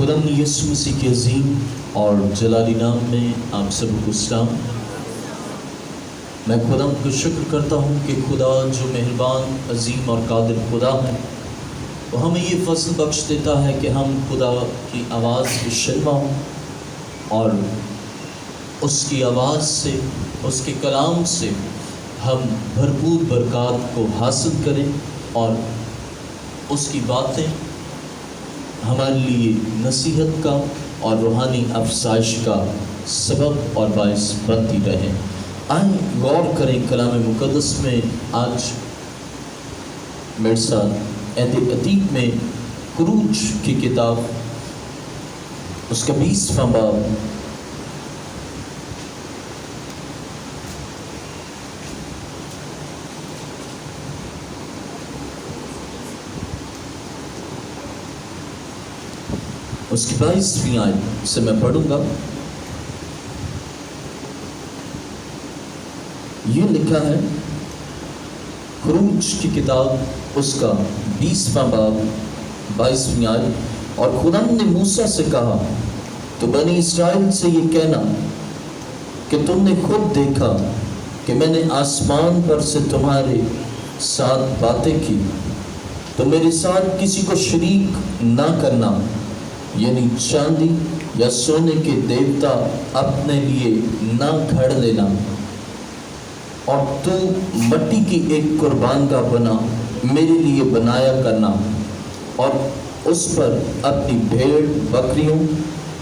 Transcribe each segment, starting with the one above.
خداوند یسوع مسیح کے عظیم اور جلالی نام میں آپ سب کو سلام۔ میں خداوند کو شکر کرتا ہوں کہ خدا جو مہربان عظیم اور قادر خدا ہے وہ ہمیں یہ فضل بخش دیتا ہے کہ ہم خدا کی آواز کو شنوا ہوں اور اس کی آواز سے، اس کے کلام سے ہم بھرپور برکات کو حاصل کریں اور اس کی باتیں ہمارے لیے نصیحت کا اور روحانی افزائش کا سبب اور باعث بنتی رہیں۔ آئیں غور کریں کلام مقدس میں۔ آج میرے ساتھ عہد عتیق میں خروج کی کتاب اس کا 20واں باب اس کی 22ویں آیت سے میں پڑھوں گا۔ یہ لکھا ہے، خروج کی کتاب اس کا 20واں باب 22ویں آیت، اور خدا نے موسیٰ سے کہا تو بنی اسرائیل سے یہ کہنا کہ تم نے خود دیکھا کہ میں نے آسمان پر سے تمہارے ساتھ باتیں کی، تو میرے ساتھ کسی کو شریک نہ کرنا، یعنی چاندی یا سونے کے دیوتا اپنے لیے نہ گھڑ لینا، اور تو مٹی کی ایک قربان گاہ بنا میرے لیے بنایا کرنا، اور اس پر اپنی بھیڑ بکریوں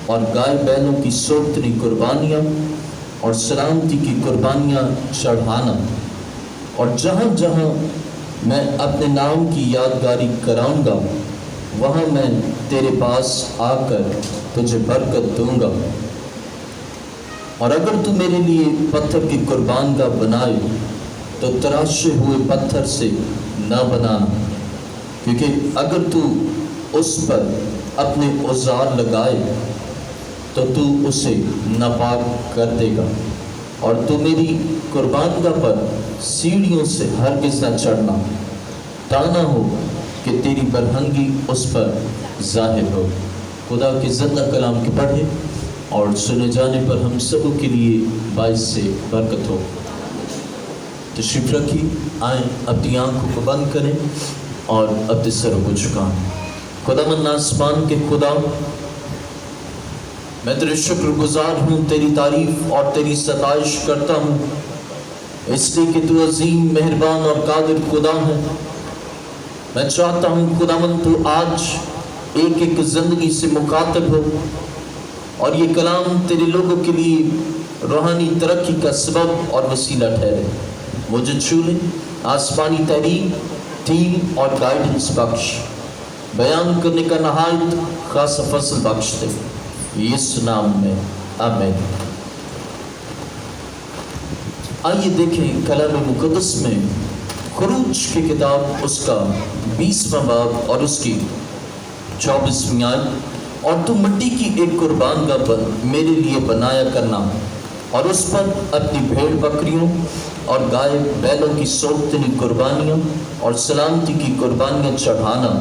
اور گائے بیلوں کی سوتری قربانیاں اور سلامتی کی قربانیاں چڑھانا، اور جہاں جہاں میں اپنے نام کی یادگاری کراؤں گا وہاں میں تیرے پاس آ کر تجھے برکت دوں گا، اور اگر تو میرے لیے پتھر کی قربان گاہ بنائے تو تراشے ہوئے پتھر سے نہ بنانا، کیونکہ اگر تو اس پر اپنے اوزار لگائے تو تو اسے ناپاک کر دے گا، اور تو میری قربان گاہ پر سیڑھیوں سے ہرگز نہ چڑھنا، تانا ہو کہ تیری برہنگی اس پر ظاہر ہو۔ خدا کے زندہ کلام کے پڑھے اور سنے جانے پر ہم سب کے لیے باعث سے برکت ہو۔ تشریف رکھی، آئیں اپنی آنکھوں کو بند کریں اور اپنے سروں کو جھکائیں۔ خداوند آسمان کے خدا، میں تیرے شکر گزار ہوں، تیری تعریف اور تیری ستائش کرتا ہوں، اس لیے کہ تو عظیم مہربان اور قادر خدا ہے۔ میں چاہتا ہوں خداوند تو آج ایک ایک زندگی سے مخاطب ہو اور یہ کلام تیرے لوگوں کے لیے روحانی ترقی کا سبب اور وسیلہ ٹھہرے۔ مجھے چھو لے، آسمانی تحریک، تھیم اور گائیڈنس بخش، بیان کرنے کا نہایت خاص فضل بخش دے، اس نام میں آمین۔ آئیے دیکھیں کلام مقدس میں خروج کی کتاب اس کا 20واں باب اور اس کی 24ویں آیت، اور تو مٹی کی ایک قربان گاہ پر میرے لیے بنایا کرنا، اور اس پر اپنی بھیڑ بکریوں اور گائے بیلوں کی سوتنی قربانیاں اور سلامتی کی قربانیاں چڑھانا،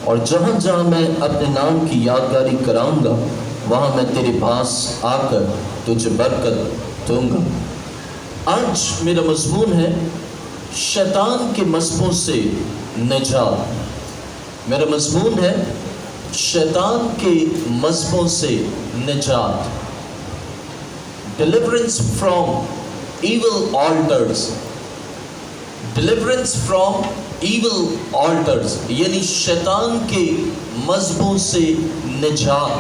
اور جہاں جہاں میں اپنے نام کی یادگاری کراؤں گا وہاں میں تیرے پاس آ کر تجھے برکت دوں گا۔ آج میرا مضمون ہے شیطان کے مذہبوں سے نجات۔ میرا مضمون ہے شیطان کے مذہبوں سے نجات، deliverance from evil altars, deliverance from evil altars, یعنی شیطان کے مذہبوں سے نجات۔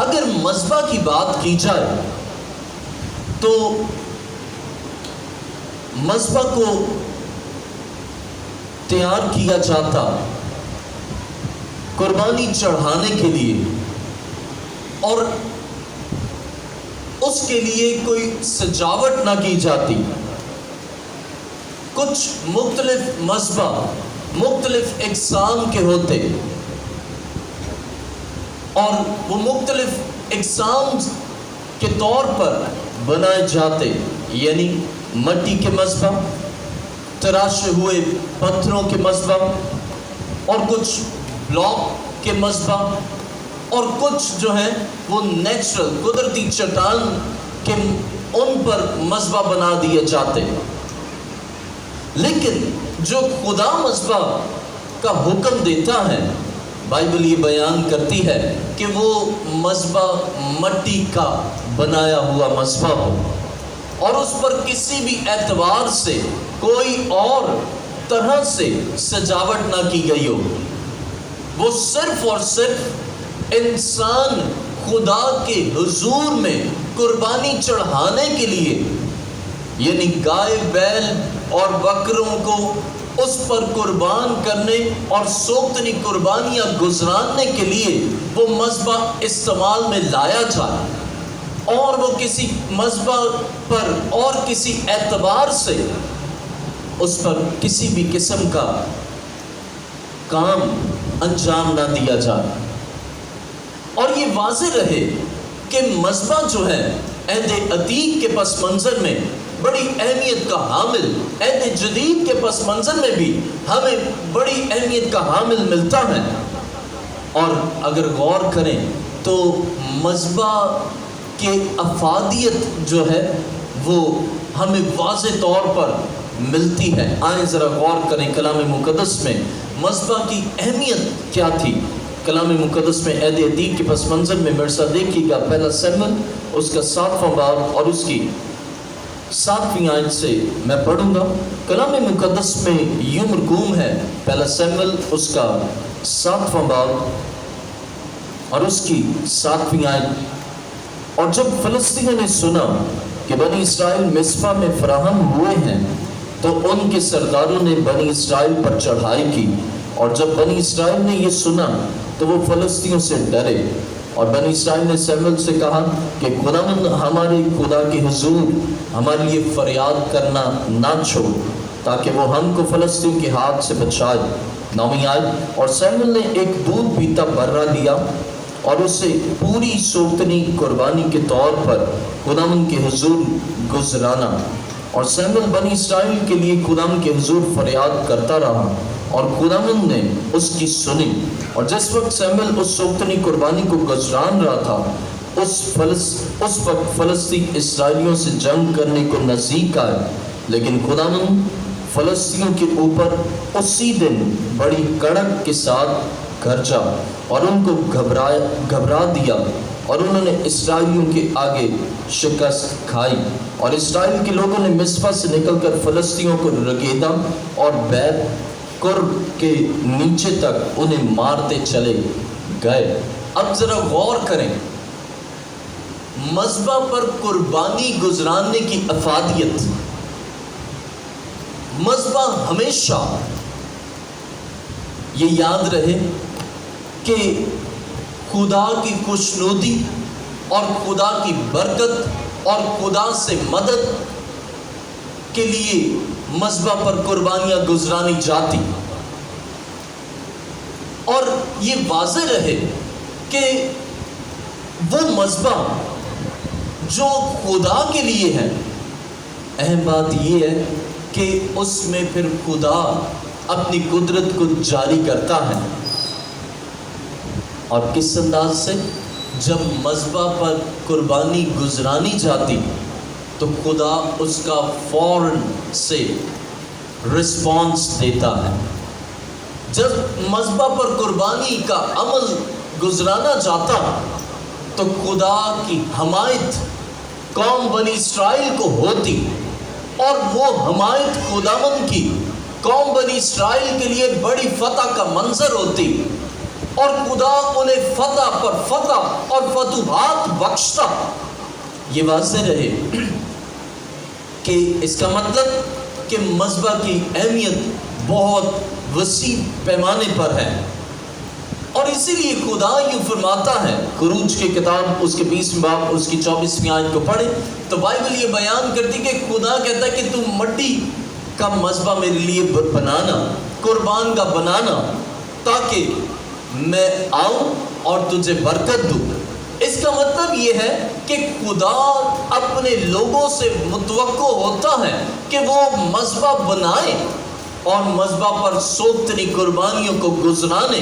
اگر مذہبہ کی بات کی جائے تو مذبح کو تیار کیا جاتا قربانی چڑھانے کے لیے، اور اس کے لیے کوئی سجاوٹ نہ کی جاتی۔ کچھ مختلف مذبح مختلف اقسام کے ہوتے، اور وہ مختلف اقسام کے طور پر بنائے جاتے، یعنی مٹی کے مذبح، تراشے ہوئے پتھروں کے مذبح، اور کچھ بلاک کے مذبح، اور کچھ جو ہیں وہ نیچرل قدرتی چٹان کے ان پر مذبح بنا دیے جاتے. لیکن جو خدا مذبح کا حکم دیتا ہے، بائبل یہ بیان کرتی ہے کہ وہ مذبح مٹی کا بنایا ہوا مذبح ہو اور اس پر کسی بھی اعتبار سے کوئی اور طرح سے سجاوٹ نہ کی گئی ہو. وہ صرف اور صرف انسان خدا کے حضور میں قربانی چڑھانے کے لیے، یعنی گائے بیل اور بکروں کو اس پر قربان کرنے اور سوگتنی قربانیاں گزراننے کے لیے وہ مذبح استعمال میں لایا جائے، اور وہ کسی مذبح پر اور کسی اعتبار سے اس پر کسی بھی قسم کا کام انجام نہ دیا جائے. اور یہ واضح رہے کہ مذبح جو ہے عہد عتیق کے پس منظر میں بڑی اہمیت کا حامل، عہد جدید کے پس منظر میں بھی ہمیں بڑی اہمیت کا حامل ملتا ہے. اور اگر غور کریں تو مذبح کے افادیت جو ہے وہ ہمیں واضح طور پر ملتی ہے. آئیں ذرا غور کریں کلام مقدس میں مذبح کی اہمیت کیا تھی. کلام مقدس میں عہد عتیق کے پس منظر میں مرسا دیکھیے گا، پہلا سیموئیل اس کا 7واں باب اور اس کی 7ویں آیت سے میں پڑھوں گا. کلام مقدس میں یوں مرقوم ہے، پہلا سیموئیل اس کا 7واں باب اور اس کی 7ویں آیت. اور جب فلسطینیوں نے سنا کہ بنی اسرائیل مصپا میں فراہم ہوئے ہیں تو ان کے سرداروں نے بنی اسرائیل پر چڑھائی کی. اور جب بنی اسرائیل نے یہ سنا تو وہ فلسطینیوں سے ڈرے. اور بنی اسرائیل نے سیموئیل سے کہا کہ خداوند ہمارے خدا کے حضور ہمارے لیے فریاد کرنا نہ چھوڑ تاکہ وہ ہم کو فلسطین کے ہاتھ سے بچائے. 9ویں آیت. اور سیموئیل نے ایک دودھ پیتا برہ لیا اور اسے پوری سوگتنی قربانی کے طور پر خداوند کے حضور گزرانا. اور سیموئیل بنی اسرائیل کے لیے خداوند کے حضور فریاد کرتا رہا اور خداوند نے اس کی سنی. اور جس وقت سیموئیل اس سوگتنی قربانی کو گزران رہا تھا اس وقت فلسطین اسرائیلیوں سے جنگ کرنے کو نزدیک آئے. لیکن خداوند فلسطینیوں کے اوپر اسی دن بڑی کڑک کے ساتھ گرجا اور ان کو گھبرا دیا اور انہوں نے اسرائیلیوں کے آگے شکست کھائی. اور اسرائیل کے لوگوں نے مصپا سے نکل کر فلسطینیوں کو رگیدا اور بیت قرب کے نیچے تک انہیں مارتے چلے گئے. اب ذرا غور کریں مذبح پر قربانی گزراننے کی افادیت. مذبح ہمیشہ یہ یاد رہے کہ خدا کی خوشنودی اور خدا کی برکت اور خدا سے مدد کے لیے مذبح پر قربانیاں گزرانی جاتی. اور یہ واضح رہے کہ وہ مذبح جو خدا کے لیے ہے، اہم بات یہ ہے کہ اس میں پھر خدا اپنی قدرت کو جاری کرتا ہے. اور کس انداز سے؟ جب مذبح پر قربانی گزرانی جاتی تو خدا اس کا فوراً سے رسپانس دیتا ہے. جب مذبح پر قربانی کا عمل گزرانا جاتا تو خدا کی حمایت قوم بنی اسرائیل کو ہوتی اور وہ حمایت خداوند کی قوم بنی اسرائیل کے لیے بڑی فتح کا منظر ہوتی اور خدا انہیں فتح پر فتح اور فتوحات بخشتا. یہ واضح رہے کہ اس کا مطلب کہ مذبح کی اہمیت بہت وسیع پیمانے پر ہے. اور اسی لیے خدا یوں فرماتا ہے، خروج کی کتاب اس کے 20 باب اس کی 24ویں آیت کو پڑھیں تو بائبل یہ بیان کرتی کہ خدا کہتا ہے کہ تم مٹی کا مذبح میرے لیے بنانا، قربان کا بنانا، تاکہ میں آؤں اور تجھے برکت دوں. اس کا مطلب یہ ہے کہ خدا اپنے لوگوں سے متوقع ہوتا ہے کہ وہ مذبح بنائیں اور مذبح پر سوگتنی قربانیوں کو گزرانے.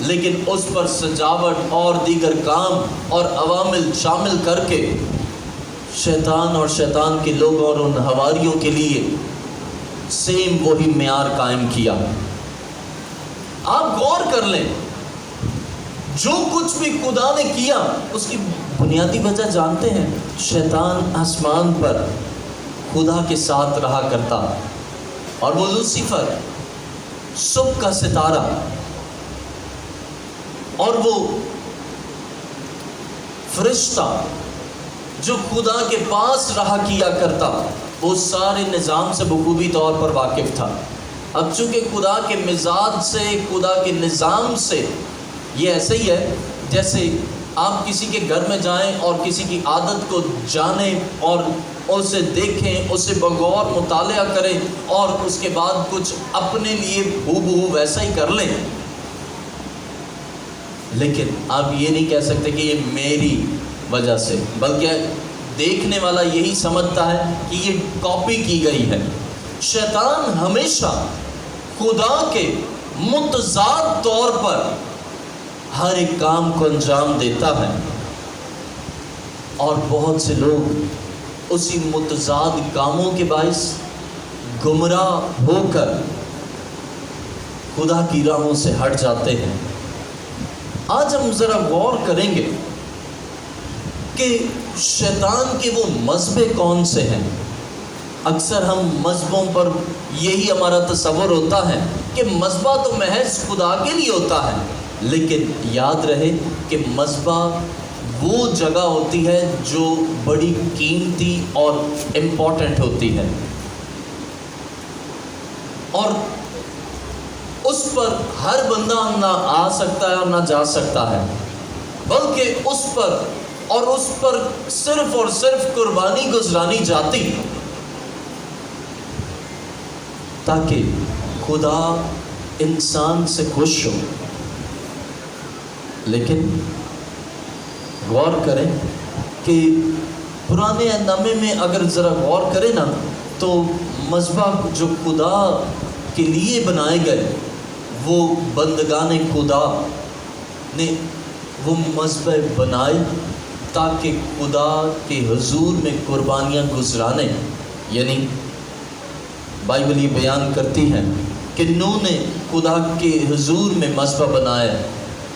لیکن اس پر سجاوٹ اور دیگر کام اور عوامل شامل کر کے شیطان اور شیطان کے لوگ اور ان حواریوں کے لیے سیم وہی معیار قائم کیا۔ آپ غور کر لیں، جو کچھ بھی خدا نے کیا اس کی بنیادی وجہ جانتے ہیں؟ شیطان آسمان پر خدا کے ساتھ رہا کرتا، اور وہ لوسیفر صبح کا ستارہ، اور وہ فرشتہ جو خدا کے پاس رہا کیا کرتا، وہ سارے نظام سے بخوبی طور پر واقف تھا۔ اب چونکہ خدا کے مزاج سے، خدا کے نظام سے یہ ایسے ہی ہے جیسے آپ کسی کے گھر میں جائیں اور کسی کی عادت کو جانیں اور اسے دیکھیں، اسے بغور مطالعہ کریں اور اس کے بعد کچھ اپنے لیے ہو بہو ویسا ہی کر لیں۔ لیکن آپ یہ نہیں کہہ سکتے کہ یہ میری وجہ سے، بلکہ دیکھنے والا یہی سمجھتا ہے کہ یہ کاپی کی گئی ہے۔ شیطان ہمیشہ خدا کے متضاد طور پر ہر ایک کام کو انجام دیتا ہے، اور بہت سے لوگ اسی متضاد کاموں کے باعث گمراہ ہو کر خدا کی راہوں سے ہٹ جاتے ہیں۔ آج ہم ذرا غور کریں گے کہ شیطان کے وہ مذہب کون سے ہیں۔ اکثر ہم مذہبوں پر یہی ہمارا تصور ہوتا ہے کہ مذہبہ تو محض خدا کے لیے ہوتا ہے، لیکن یاد رہے کہ مذہبہ وہ جگہ ہوتی ہے جو بڑی قیمتی اور امپورٹنٹ ہوتی ہے، اور اس پر ہر بندہ نہ آ سکتا ہے اور نہ جا سکتا ہے، بلکہ اس پر صرف اور صرف قربانی گزرانی جاتی تاکہ خدا انسان سے خوش ہو۔ لیکن غور کریں کہ پرانے عہد نامے میں اگر ذرا غور کریں نا، تو مذبح جو خدا کے لیے بنائے گئے، وہ بندگان خدا نے وہ مذبح بنائے تاکہ خدا کے حضور میں قربانیاں گزرانے، یعنی بائبل یہ بیان کرتی ہے کہ نوح نے خدا کے حضور میں مذبح بنایا۔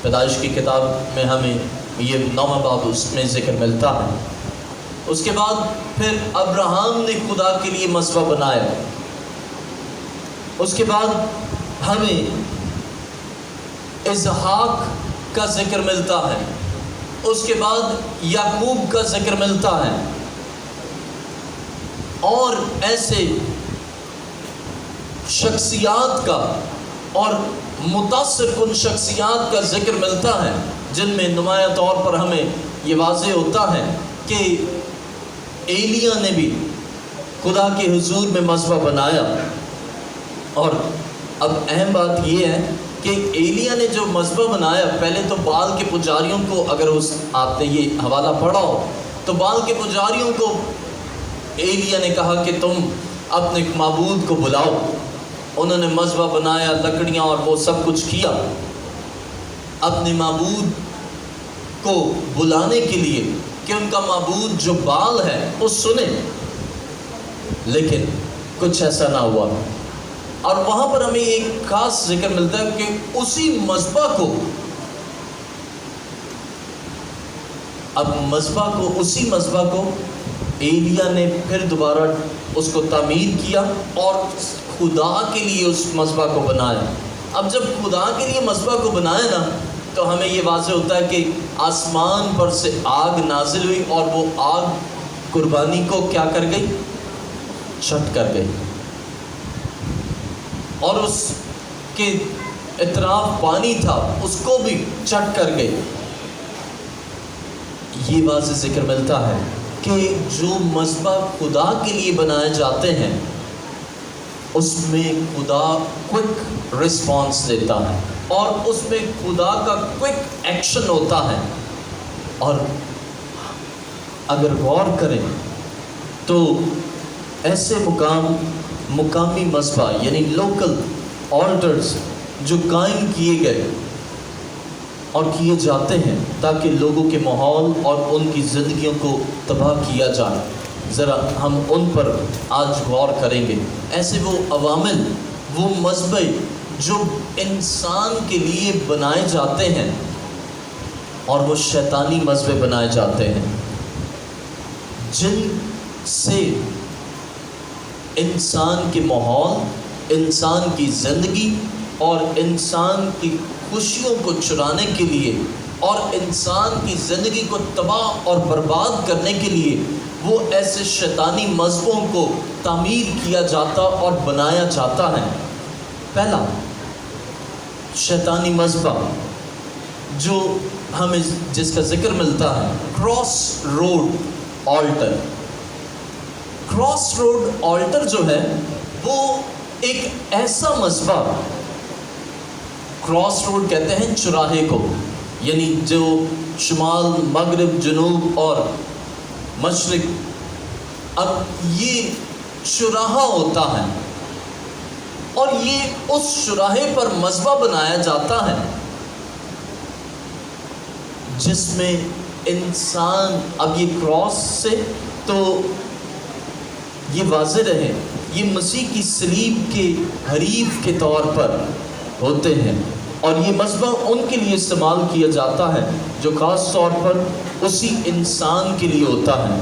پیدائش کی کتاب میں ہمیں یہ 9واں باب اس میں ذکر ملتا ہے۔ اس کے بعد پھر ابراہم نے خدا کے لیے مذبح بنایا۔ اس کے بعد ہمیں اسحاق کا ذکر ملتا ہے، اس کے بعد یعقوب کا ذکر ملتا ہے، اور ایسے شخصیات کا اور متاثر کن شخصیات کا ذکر ملتا ہے جن میں نمایاں طور پر ہمیں یہ واضح ہوتا ہے کہ ایلیاں نے بھی خدا کے حضور میں مذبح بنایا۔ اور اب اہم بات یہ ہے کہ ایلیاں نے جو مذبح بنایا، پہلے تو بال کے پجاریوں کو، اگر آپ نے یہ حوالہ پڑھا ہو تو بال کے پجاریوں کو ایلیاں نے کہا کہ تم اپنے معبود کو بلاؤ۔ انہوں نے مذبح بنایا، لکڑیاں اور وہ سب کچھ کیا اپنے معبود کو بلانے کے لیے کہ ان کا معبود جو بال ہے وہ سنے، لیکن کچھ ایسا نہ ہوا۔ اور وہاں پر ہمیں ایک خاص ذکر ملتا ہے کہ اسی مذبح کو ایلیا نے پھر دوبارہ اس کو تعمیر کیا اور خدا کے لیے اس مذبح کو بنایا۔ اب جب خدا کے لیے مذبح کو بنایا نا، تو ہمیں یہ واضح ہوتا ہے کہ آسمان پر سے آگ نازل ہوئی، اور وہ آگ قربانی کو کیا کر گئی؟ چھٹ کر گئی، اور اس کے اطراف پانی تھا اس کو بھی چٹ کر گئی۔ یہ واضح ذکر ملتا ہے کہ جو مذبح خدا کے لیے بنائے جاتے ہیں اس میں خدا کوئک رسپانس دیتا ہے، اور اس میں خدا کا کوئک ایکشن ہوتا ہے۔ اور اگر غور کریں تو ایسے مقامی مذبح یعنی لوکل آلٹرز جو قائم کیے گئے، اور کیے جاتے ہیں تاکہ لوگوں کے ماحول اور ان کی زندگیوں کو تباہ کیا جائے۔ ذرا ہم ان پر آج غور کریں گے۔ ایسے وہ عوامل، وہ مذہب جو انسان کے لیے بنائے جاتے ہیں اور وہ شیطانی مذہب بنائے جاتے ہیں، جن سے انسان کے ماحول، انسان کی زندگی اور انسان کی خوشیوں کو چرانے کے لیے اور انسان کی زندگی کو تباہ اور برباد کرنے کے لیے وہ ایسے شیطانی مذہبوں کو تعمیر کیا جاتا اور بنایا جاتا ہے۔ پہلا شیطانی مذہب جو ہمیں جس کا ذکر ملتا ہے، cross road alter. Cross road alter جو ہے وہ ایک ایسا مذہب، کراس روڈ کہتے ہیں چوراہے کو، یعنی جو شمال، مغرب، جنوب اور مشرق، اب یہ چوراہا ہوتا ہے اور یہ اس چوراہے پر مذہب بنایا جاتا ہے جس میں انسان، اب یہ کراس سے تو یہ واضح رہے، یہ مسیح کی صلیب کے حریف کے طور پر ہوتے ہیں، اور یہ مذہب ان کے لیے استعمال کیا جاتا ہے جو خاص طور پر اسی انسان کے لیے ہوتا ہے۔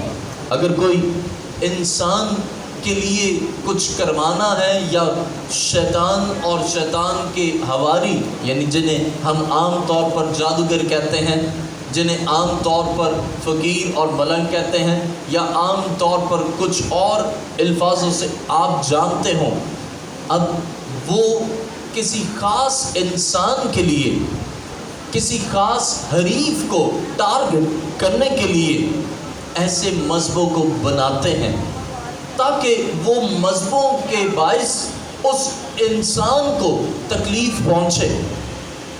اگر کوئی انسان کے لیے کچھ کروانا ہے، یا شیطان اور شیطان کے حواری، یعنی جنہیں ہم عام طور پر جادوگر کہتے ہیں، جنہیں عام طور پر فقیر اور ملنگ کہتے ہیں، یا عام طور پر کچھ اور الفاظوں سے آپ جانتے ہوں، اب وہ کسی خاص انسان کے لیے، کسی خاص حریف کو ٹارگٹ کرنے کے لیے ایسے مذہبوں کو بناتے ہیں تاکہ وہ مذہبوں کے باعث اس انسان کو تکلیف پہنچے۔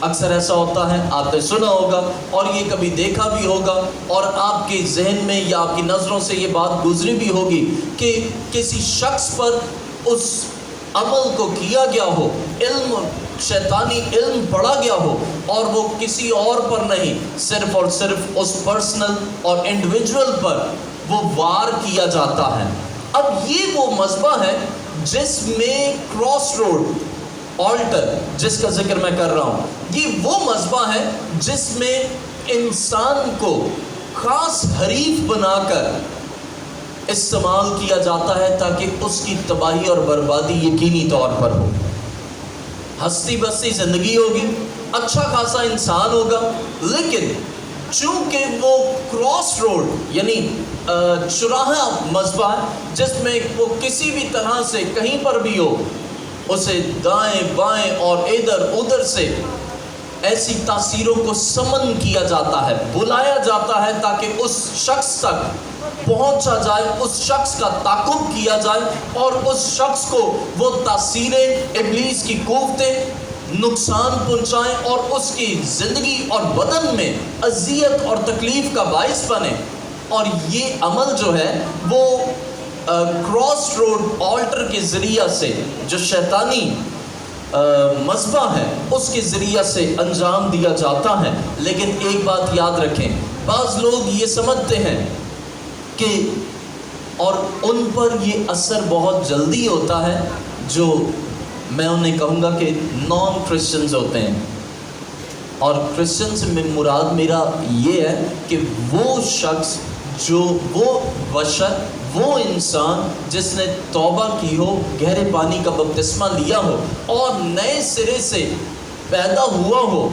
اکثر ایسا ہوتا ہے، آپ نے سنا ہوگا اور یہ کبھی دیکھا بھی ہوگا، اور آپ کے ذہن میں یا آپ کی نظروں سے یہ بات گزری بھی ہوگی کہ کسی شخص پر اس عمل کو کیا گیا ہو، علم، شیطانی علم پڑھا گیا ہو، اور وہ کسی اور پر نہیں، صرف اور صرف اس پرسنل اور انڈیویجول پر وہ وار کیا جاتا ہے۔ اب یہ وہ مذہب ہے جس میں کراس روڈ آلٹر، جس کا ذکر میں کر رہا ہوں، یہ وہ مذہب ہے جس میں انسان کو خاص حریف بنا کر استعمال کیا جاتا ہے تاکہ اس کی تباہی اور بربادی یقینی طور پر ہو۔ ہستی بستی زندگی ہوگی، اچھا خاصا انسان ہوگا، لیکن چونکہ وہ کراس روڈ یعنی چوراہا مذہب ہے جس میں وہ کسی بھی طرح سے کہیں پر بھی ہو، اسے دائیں بائیں اور ادھر ادھر سے ایسی تاثیروں کو سمن کیا جاتا ہے، بلایا جاتا ہے تاکہ اس شخص تک پہنچا جائے، اس شخص کا تعاقب کیا جائے اور اس شخص کو وہ تاثیریں، ابلیس کی قوتیں نقصان پہنچائیں اور اس کی زندگی اور بدن میں اذیت اور تکلیف کا باعث بنے۔ اور یہ عمل جو ہے وہ کراس روڈ آلٹر کے ذریعہ سے، جو شیطانی مذہب ہے، اس کے ذریعہ سے انجام دیا جاتا ہے۔ لیکن ایک بات یاد رکھیں، بعض لوگ یہ سمجھتے ہیں کہ، اور ان پر یہ اثر بہت جلدی ہوتا ہے، جو میں انہیں کہوں گا کہ نان کرسچنز ہوتے ہیں، اور کرسچنز میں مراد میرا یہ ہے کہ وہ شخص جو وہ بشر، وہ انسان جس نے توبہ کی ہو، گہرے پانی کا بپتسمہ لیا ہو اور نئے سرے سے پیدا ہوا ہو،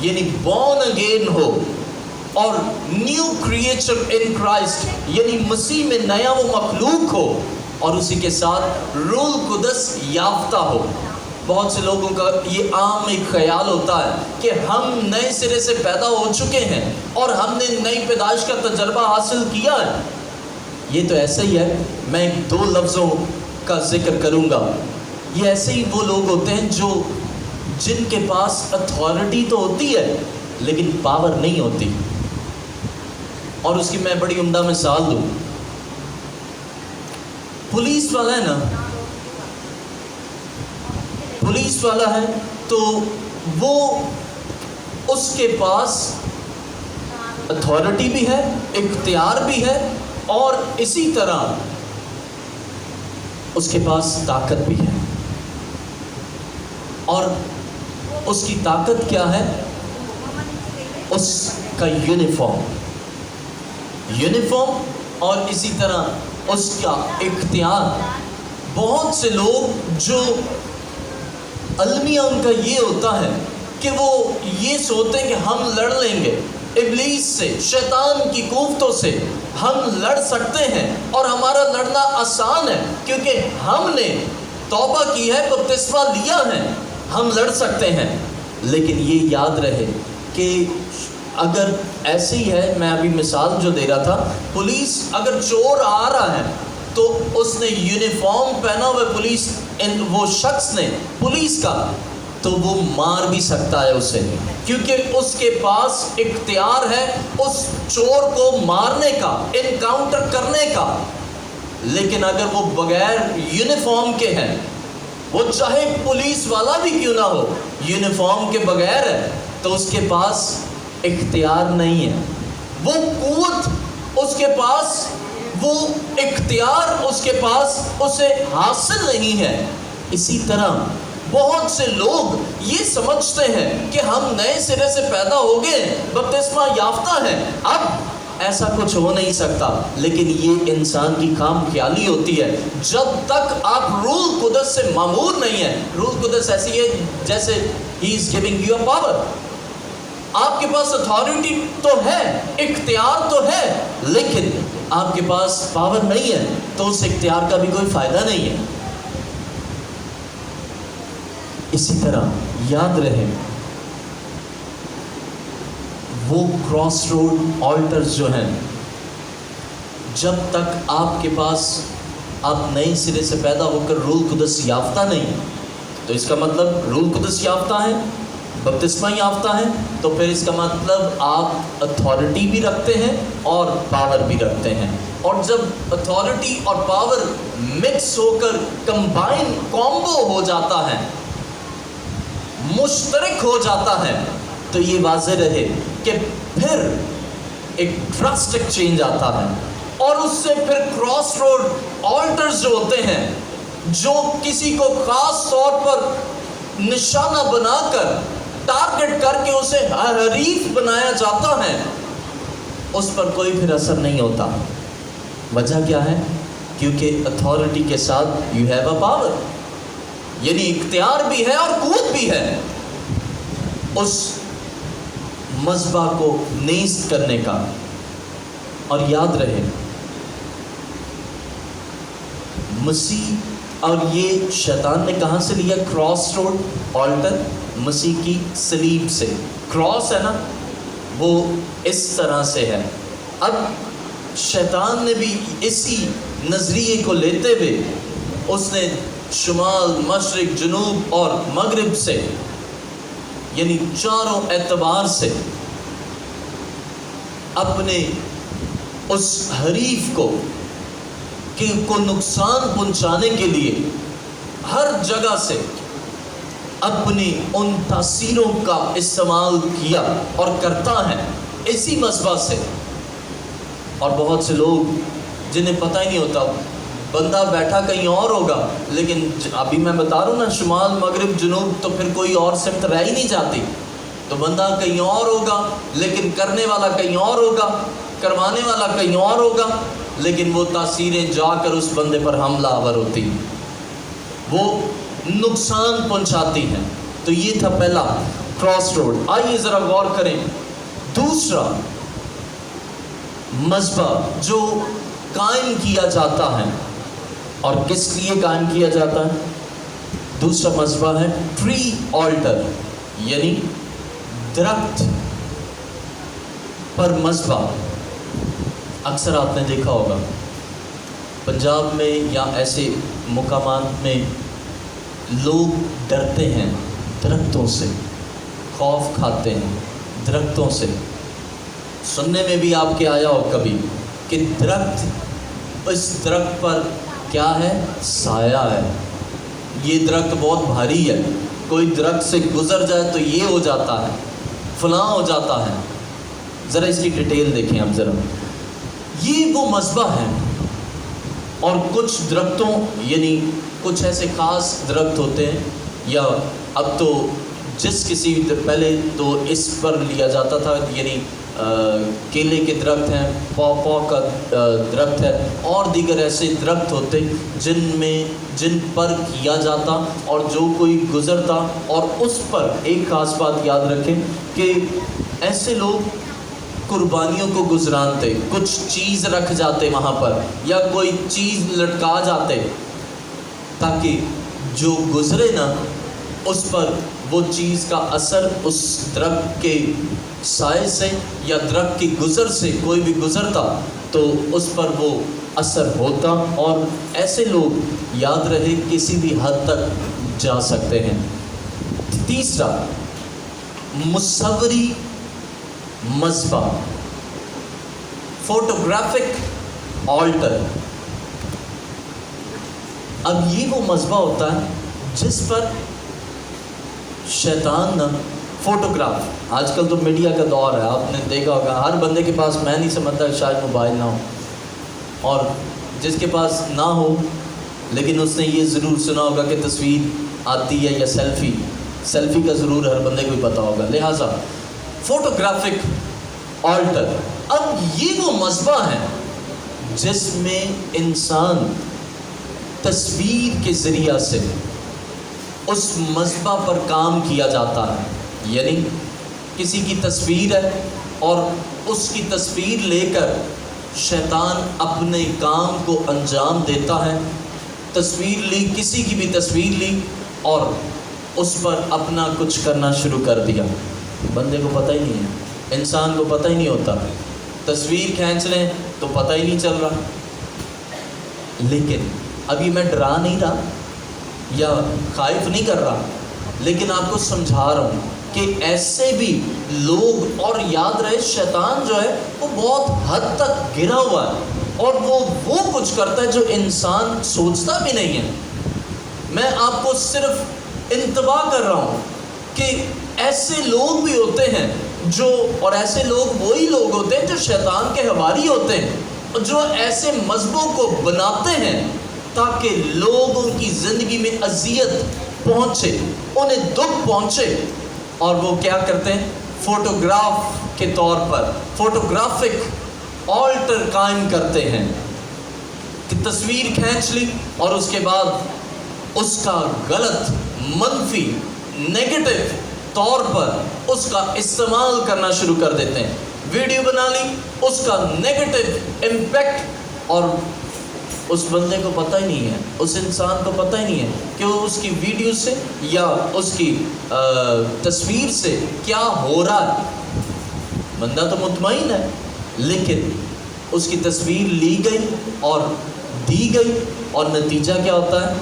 یعنی بورن اگین ہو، اور نیو کریچر ان کرائسٹ، یعنی مسیح میں نیا وہ مخلوق ہو، اور اسی کے ساتھ روح القدس یافتہ ہو۔ بہت سے لوگوں کا یہ عام ایک خیال ہوتا ہے کہ ہم نئے سرے سے پیدا ہو چکے ہیں اور ہم نے نئی پیدائش کا تجربہ حاصل کیا ہے۔ یہ تو ایسا ہی ہے، میں دو لفظوں کا ذکر کروں گا۔ یہ ایسے ہی وہ لوگ ہوتے ہیں جو جن کے پاس اتھارٹی تو ہوتی ہے لیکن پاور نہیں ہوتی، اور اس کی میں بڑی عمدہ مثال دوں۔ پولیس والا ہے نا، پولیس والا ہے تو وہ اس کے پاس اتھارٹی بھی ہے، اختیار بھی ہے، اور اسی طرح اس کے پاس طاقت بھی ہے۔ اور اس کی طاقت کیا ہے؟ اس کا یونیفارم، اور اسی طرح اس کا اختیار۔ بہت سے لوگ جو المیہ ان کا یہ ہوتا ہے کہ وہ یہ سوچتے ہیں کہ ہم لڑ لیں گے ابلیس سے، شیطان کی کوفتوں سے ہم لڑ سکتے ہیں، اور ہمارا لڑنا آسان ہے کیونکہ ہم نے توبہ کی ہے، بپتسمہ لیا ہے، ہم لڑ سکتے ہیں۔ لیکن یہ یاد رہے کہ اگر ایسے ہی ہے، میں ابھی مثال جو دے رہا تھا، پولیس اگر چور آ رہا ہے تو اس نے یونیفارم پہنا ہوا پولیس، وہ شخص نے پولیس کا، تو وہ مار بھی سکتا ہے اسے، کیونکہ اس کے پاس اختیار ہے اس چور کو مارنے کا، انکاؤنٹر کرنے کا۔ لیکن اگر وہ بغیر یونیفارم کے ہیں، وہ چاہے پولیس والا بھی کیوں نہ ہو، یونیفارم کے بغیر ہے، تو اس کے پاس اختیار نہیں ہے، وہ قوت اس کے پاس، وہ اختیار اس کے پاس اسے حاصل نہیں ہے۔ اسی طرح بہت سے لوگ یہ سمجھتے ہیں کہ ہم نئے سرے سے پیدا ہو گئے، بپتسمہ یافتہ ہیں، اب ایسا کچھ ہو نہیں سکتا۔ لیکن یہ انسان کی خام خیالی ہوتی ہے۔ جب تک آپ روح القدس سے معمور نہیں ہیں، روح القدس ایسی ہے جیسے ہی is giving you a power, آپ کے پاس اتھارٹی تو ہے، اختیار تو ہے، لیکن آپ کے پاس پاور نہیں ہے، تو اس اختیار کا بھی کوئی فائدہ نہیں ہے۔ اسی طرح یاد رہے، وہ کراس روڈ آلٹرز جو ہیں، جب تک آپ کے پاس، آپ نئے سرے سے پیدا ہو کر روح القدس یافتہ نہیں، تو اس کا مطلب روح القدس یافتہ ہیں، بپتسمہ یافتہ ہیں، تو پھر اس کا مطلب آپ اتھارٹی بھی رکھتے ہیں اور پاور بھی رکھتے ہیں۔ اور جب اتھارٹی اور پاور مکس ہو کر کمبائن، کومبو ہو جاتا ہے، مشترک ہو جاتا ہے، تو یہ واضح رہے کہ پھر ایک ڈراسٹک چینج آتا ہے، اور اس سے پھر کراس روڈ آلٹرز جو ہوتے ہیں، جو کسی کو خاص طور پر نشانہ بنا کر، ٹارگٹ کر کے اسے حریف بنایا جاتا ہے، اس پر کوئی پھر اثر نہیں ہوتا۔ وجہ کیا ہے؟ کیونکہ اتھارٹی کے ساتھ یو ہیو اے پاور، یعنی اختیار بھی ہے اور قوت بھی ہے اس مذبح کو نیست کرنے کا۔ اور یاد رہے، مسیح، اور یہ شیطان نے کہاں سے لیا کراس روڈ آلٹر؟ مسیح کی صلیب سے۔ کراس ہے نا، وہ اس طرح سے ہے۔ اب شیطان نے بھی اسی نظریے کو لیتے ہوئے، اس نے شمال، مشرق، جنوب اور مغرب سے، یعنی چاروں اعتبار سے اپنے اس حریف کو نقصان پہنچانے کے لیے ہر جگہ سے اپنی ان تاثیروں کا استعمال کیا اور کرتا ہے اسی مذبح سے۔ اور بہت سے لوگ جنہیں پتہ ہی نہیں ہوتا، بندہ بیٹھا کہیں اور ہوگا، لیکن ابھی میں بتا رہا ہوں نا، شمال، مغرب، جنوب، تو پھر کوئی اور سمت رہ ہی نہیں جاتی، تو بندہ کہیں اور ہوگا، لیکن کرنے والا کہیں اور ہوگا، کروانے والا کہیں اور ہوگا، لیکن وہ تاثیریں جا کر اس بندے پر حملہ آور ہوتی ہیں، وہ نقصان پہنچاتی ہیں۔ تو یہ تھا پہلا کراس روڈ۔ آئیے ذرا غور کریں، دوسرا مذبح جو قائم کیا جاتا ہے، اور کس لیے قائم کیا جاتا ہے؟ دوسرا مذبح ہے ٹری آلٹر، یعنی درخت پر مذبح۔ اکثر آپ نے دیکھا ہوگا پنجاب میں یا ایسے مقامات میں لوگ ڈرتے ہیں درختوں سے، خوف کھاتے ہیں درختوں سے۔ سننے میں بھی آپ کے آیا ہو کبھی کہ درخت، اس درخت پر کیا ہے؟ سایہ ہے، یہ درخت بہت بھاری ہے، کوئی درخت سے گزر جائے تو یہ ہو جاتا ہے، فلاں ہو جاتا ہے. ذرا اس کی ڈیٹیل دیکھیں آپ ذرا. یہ وہ مذبح ہے. اور کچھ درختوں یعنی کچھ ایسے خاص درخت ہوتے ہیں، یا اب تو جس کسی پہلے تو اس پر لیا جاتا تھا، یعنی کیلے کے درخت ہیں، پاپا کا درخت ہے، اور دیگر ایسے درخت ہوتے جن پر کیا جاتا، اور جو کوئی گزرتا اور اس پر ایک خاص بات یاد رکھیں کہ ایسے لوگ قربانیوں کو گزرانتے، کچھ چیز رکھ جاتے وہاں پر، یا کوئی چیز لٹکا جاتے تاکہ جو گزرے نا اس پر وہ چیز کا اثر اس درخت کے سائے سے یا درخت کی گزر سے کوئی بھی گزرتا تو اس پر وہ اثر ہوتا، اور ایسے لوگ یاد رہے کسی بھی حد تک جا سکتے ہیں. تیسرا، مصوری مذبح، فوٹوگرافک آلٹر. اب یہ وہ مذبح ہوتا ہے جس پر شیطان نہ فوٹوگراف. آج کل تو میڈیا کا دور ہے، آپ نے دیکھا ہوگا ہر بندے کے پاس، میں نہیں سمجھتا شاید موبائل نہ ہو، اور جس کے پاس نہ ہو لیکن اس نے یہ ضرور سنا ہوگا کہ تصویر آتی ہے، یا سیلفی کا ضرور ہر بندے کو پتہ ہوگا. لہٰذا فوٹوگرافک آلٹر. اب یہ وہ مذبح ہے جس میں انسان تصویر کے ذریعہ سے اس مذبح پر کام کیا جاتا ہے. یعنی کسی کی تصویر ہے اور اس کی تصویر لے کر شیطان اپنے کام کو انجام دیتا ہے. تصویر لی، کسی کی بھی تصویر لی اور اس پر اپنا کچھ کرنا شروع کر دیا. بندے کو پتہ ہی نہیں ہے، انسان کو پتہ ہی نہیں ہوتا. تصویر کھینچ لیں تو پتہ ہی نہیں چل رہا. لیکن ابھی میں ڈرا نہیں رہا یا خائف نہیں کر رہا، لیکن آپ کو سمجھا رہا ہوں کہ ایسے بھی لوگ، اور یاد رہے شیطان جو ہے وہ بہت حد تک گرا ہوا ہے، اور وہ کچھ کرتا ہے جو انسان سوچتا بھی نہیں ہے. میں آپ کو صرف انتباہ کر رہا ہوں کہ ایسے لوگ بھی ہوتے ہیں اور ایسے لوگ وہی لوگ ہوتے ہیں جو شیطان کے حواری ہوتے ہیں، جو ایسے مذہبوں کو بناتے ہیں تاکہ لوگوں کی زندگی میں اذیت پہنچے، انہیں دکھ پہنچے، اور وہ کیا کرتے ہیں؟ فوٹوگراف کے طور پر فوٹوگرافک آلٹر قائم کرتے ہیں کہ تصویر کھینچ لی اور اس کے بعد اس کا غلط، منفی، نیگیٹو طور پر اس کا استعمال کرنا شروع کر دیتے ہیں. ویڈیو بنا لی، اس کا نیگیٹو امپیکٹ، اور اس بندے کو پتہ ہی نہیں ہے، اس انسان کو پتہ ہی نہیں ہے کہ وہ اس کی ویڈیو سے یا اس کی تصویر سے کیا ہو رہا ہے. بندہ تو مطمئن ہے، لیکن اس کی تصویر لی گئی اور دی گئی، اور نتیجہ کیا ہوتا ہے؟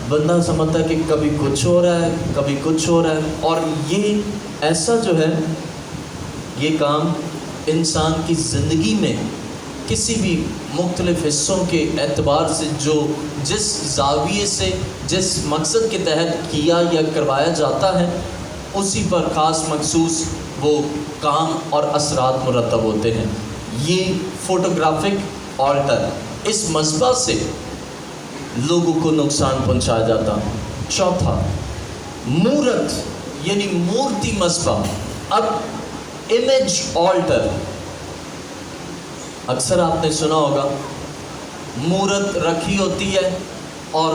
بندہ سمجھتا ہے کہ کبھی کچھ ہو رہا ہے، کبھی کچھ ہو رہا ہے. اور یہ ایسا جو ہے، یہ کام انسان کی زندگی میں کسی بھی مختلف حصوں کے اعتبار سے جس زاویے سے، جس مقصد کے تحت کیا یا کروایا جاتا ہے، اسی پر خاص مخصوص وہ کام اور اثرات مرتب ہوتے ہیں. یہ فوٹوگرافک آلٹر، اس مذبح سے لوگوں کو نقصان پہنچایا جاتا. چوتھا، مورت یعنی مورتی مذبح. اب امیج آلٹر، اکثر آپ نے سنا ہوگا مورت رکھی ہوتی ہے اور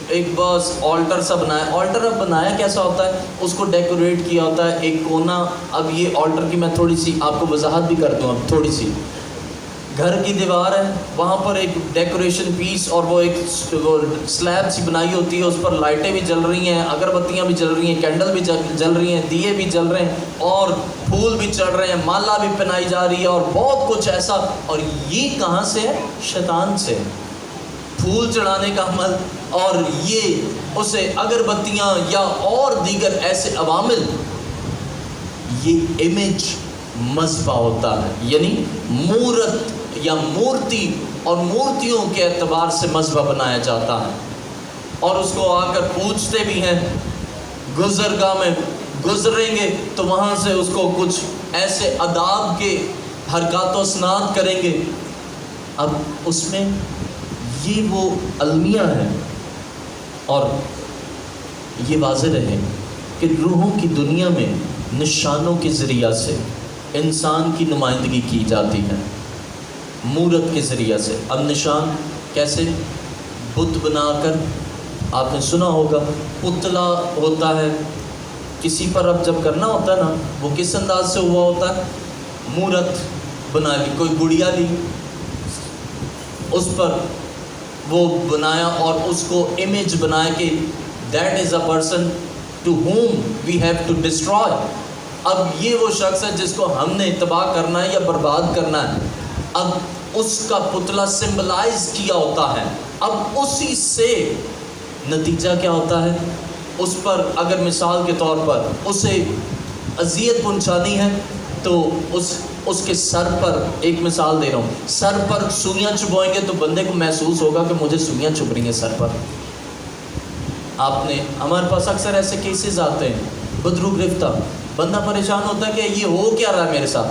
ایک بس آلٹر سا بنایا. آلٹر اب بنایا کیسا ہوتا ہے؟ اس کو ڈیکوریٹ کیا ہوتا ہے، ایک کونا. اب یہ آلٹر کی میں تھوڑی سی آپ کو وضاحت بھی کر دوں. اب تھوڑی سی گھر کی دیوار ہے، وہاں پر ایک ڈیکوریشن پیس اور وہ ایک سلیب سی بنائی ہوتی ہے، اس پر لائٹیں بھی جل رہی ہیں، اگربتیاں بھی جل رہی ہیں، کینڈل بھی جل رہی ہیں، دیے بھی جل رہے ہیں، اور پھول بھی چڑھ رہے ہیں، مالا بھی پہنائی جا رہی ہے، اور بہت کچھ ایسا. اور یہ کہاں سے ہے؟ شیطان سے. پھول چڑھانے کا عمل، اور یہ اسے اگربتیاں یا اور دیگر ایسے عوامل، یہ امیج مذبح ہوتا ہے. یعنی مورت یا مورتی اور مورتیوں کے اعتبار سے مذبح بنایا جاتا ہے، اور اس کو آ کر پوجتے بھی ہیں، گزرگاہ میں گزریں گے تو وہاں سے اس کو کچھ ایسے آداب کے حرکات و اسناد کریں گے. اب اس میں یہ وہ المیہ ہے. اور یہ واضح رہے کہ روحوں کی دنیا میں نشانوں کے ذریعہ سے انسان کی نمائندگی کی جاتی ہے، مورت کے ذریعہ سے. اب نشان کیسے؟ بت بنا کر، آپ نے سنا ہوگا پتلا ہوتا ہے کسی پر اب جب کرنا ہوتا ہے نا، وہ کس انداز سے ہوا ہوتا ہے؟ مورت بنا لی، کوئی گڑیا لی، اس پر وہ بنایا اور اس کو امیج بنایا کہ that is a person to whom we have to destroy. اب یہ وہ شخص ہے جس کو ہم نے تباہ کرنا ہے یا برباد کرنا ہے. اب اس کا پتلا سمبلائز کیا ہوتا ہے. اب اسی سے نتیجہ کیا ہوتا ہے؟ اس پر اگر مثال کے طور پر اسے اذیت پہنچانی ہے تو اس کے سر پر، ایک مثال دے رہا ہوں، سر پر سوئیاں چبھائیں گے تو بندے کو محسوس ہوگا کہ مجھے سوئیاں چبھ رہی ہیں سر پر. آپ نے، ہمارے پاس اکثر ایسے کیسز آتے ہیں، بدرو گرفتہ، بندہ پریشان ہوتا ہے کہ یہ ہو کیا رہا ہے میرے ساتھ،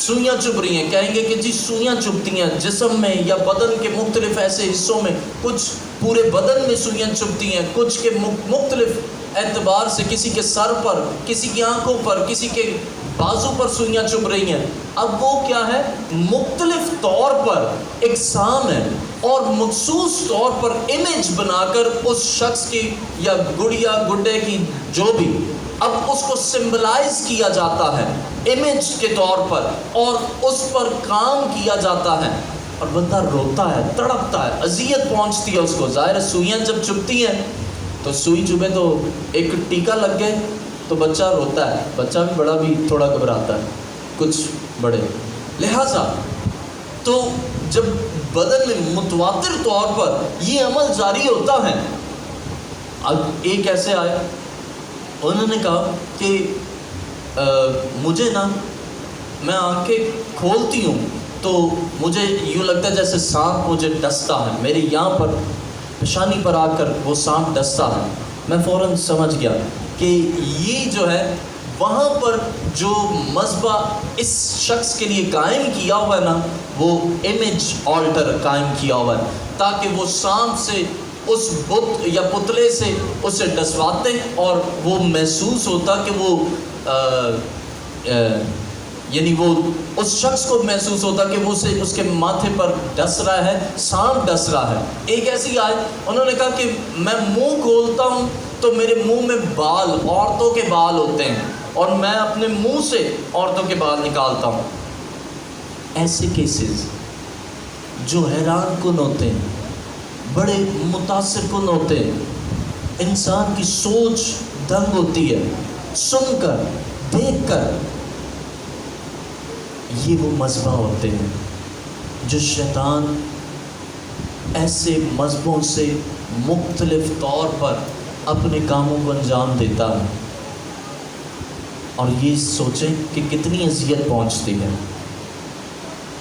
سوئیاں چبھ رہی ہیں. کہیں گے کہ جی سوئیاں چبھتی ہیں جسم میں یا بدن کے مختلف ایسے حصوں میں، کچھ پورے بدن میں سوئیاں چبھتی ہیں، کچھ کے مختلف اعتبار سے، کسی کے سر پر، کسی کی آنکھوں پر، کسی کے بازو پر سوئیاں چبھ رہی ہیں. اب وہ کیا ہے؟ مختلف طور پر اقسام ہے اور مخصوص طور پر امیج بنا کر اس شخص کی یا گڑیا گڈے کی جو بھی، اب اس کو سمبلائز کیا جاتا ہے امیج کے طور پر اور اس پر کام کیا جاتا ہے. اور بندہ روتا ہے، تڑپتا ہے، اذیت پہنچتی ہے اس کو. ظاہر ہے سوئیاں جب چبھتی ہیں تو سوئی چبھے تو ایک ٹیکا لگ گئے تو بچہ روتا ہے، بچہ بھی بڑا بھی تھوڑا گھبراتا ہے، کچھ بڑے. لہٰذا تو جب بدن میں متواتر طور پر یہ عمل جاری ہوتا ہے. اب ایک ایسے آئے، انہوں نے کہا کہ مجھے نا، میں آنکھیں کھولتی ہوں تو مجھے یوں لگتا ہے جیسے سانپ مجھے ڈستا ہے، میرے یہاں پر پیشانی پر آ کر وہ سانپ ڈستا ہے. میں فوراً سمجھ گیا کہ یہ جو ہے وہاں پر جو مذبح اس شخص کے لیے قائم کیا ہوا ہے نا، وہ امیج آلٹر قائم کیا ہوا ہے تاکہ وہ سانپ سے، اس بت یا پتلے سے اسے ڈسواتے اور وہ محسوس ہوتا کہ وہ یعنی وہ اس شخص کو محسوس ہوتا کہ وہ اسے اس کے ماتھے پر ڈس رہا ہے، سانپ ڈس رہا ہے. ایک ایسی آئے، انہوں نے کہا کہ میں منہ کھولتا ہوں تو میرے منہ میں بال، عورتوں کے بال ہوتے ہیں اور میں اپنے منہ سے عورتوں کے بال نکالتا ہوں. ایسے کیسز جو حیران کن ہوتے ہیں، بڑے متاثر کن ہوتے ہیں، انسان کی سوچ دنگ ہوتی ہے سن کر، دیکھ کر. یہ وہ مذبح ہوتے ہیں جو شیطان ایسے مذہبوں سے مختلف طور پر اپنے کاموں کو انجام دیتا ہے. اور یہ سوچیں کہ کتنی اذیت پہنچتی ہے،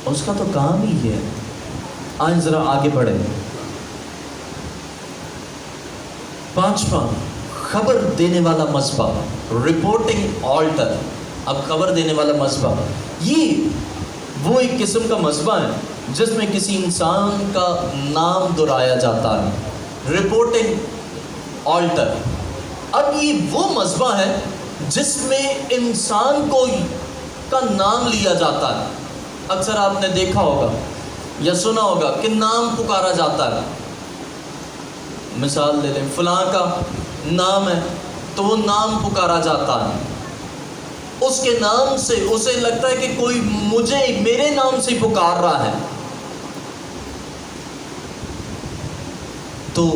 اس کا تو کام ہی ہے. آئیں ذرا آگے بڑھیں. پانچواں، خبر دینے والا مذبح، رپورٹنگ آلٹر. اب خبر دینے والا مذبح، یہ وہ ایک قسم کا مذبح ہے جس میں کسی انسان کا نام دہرایا جاتا ہے. Reporting alter. اب یہ وہ مذبح ہے جس میں انسان کا نام لیا جاتا ہے. اکثر آپ نے دیکھا ہوگا یا سنا ہوگا کہ نام پکارا جاتا ہے. مثال لے لیں، فلاں کا نام ہے تو وہ نام پکارا جاتا ہے. اس کے نام سے اسے لگتا ہے کہ کوئی مجھے میرے نام سے پکار رہا ہے. تو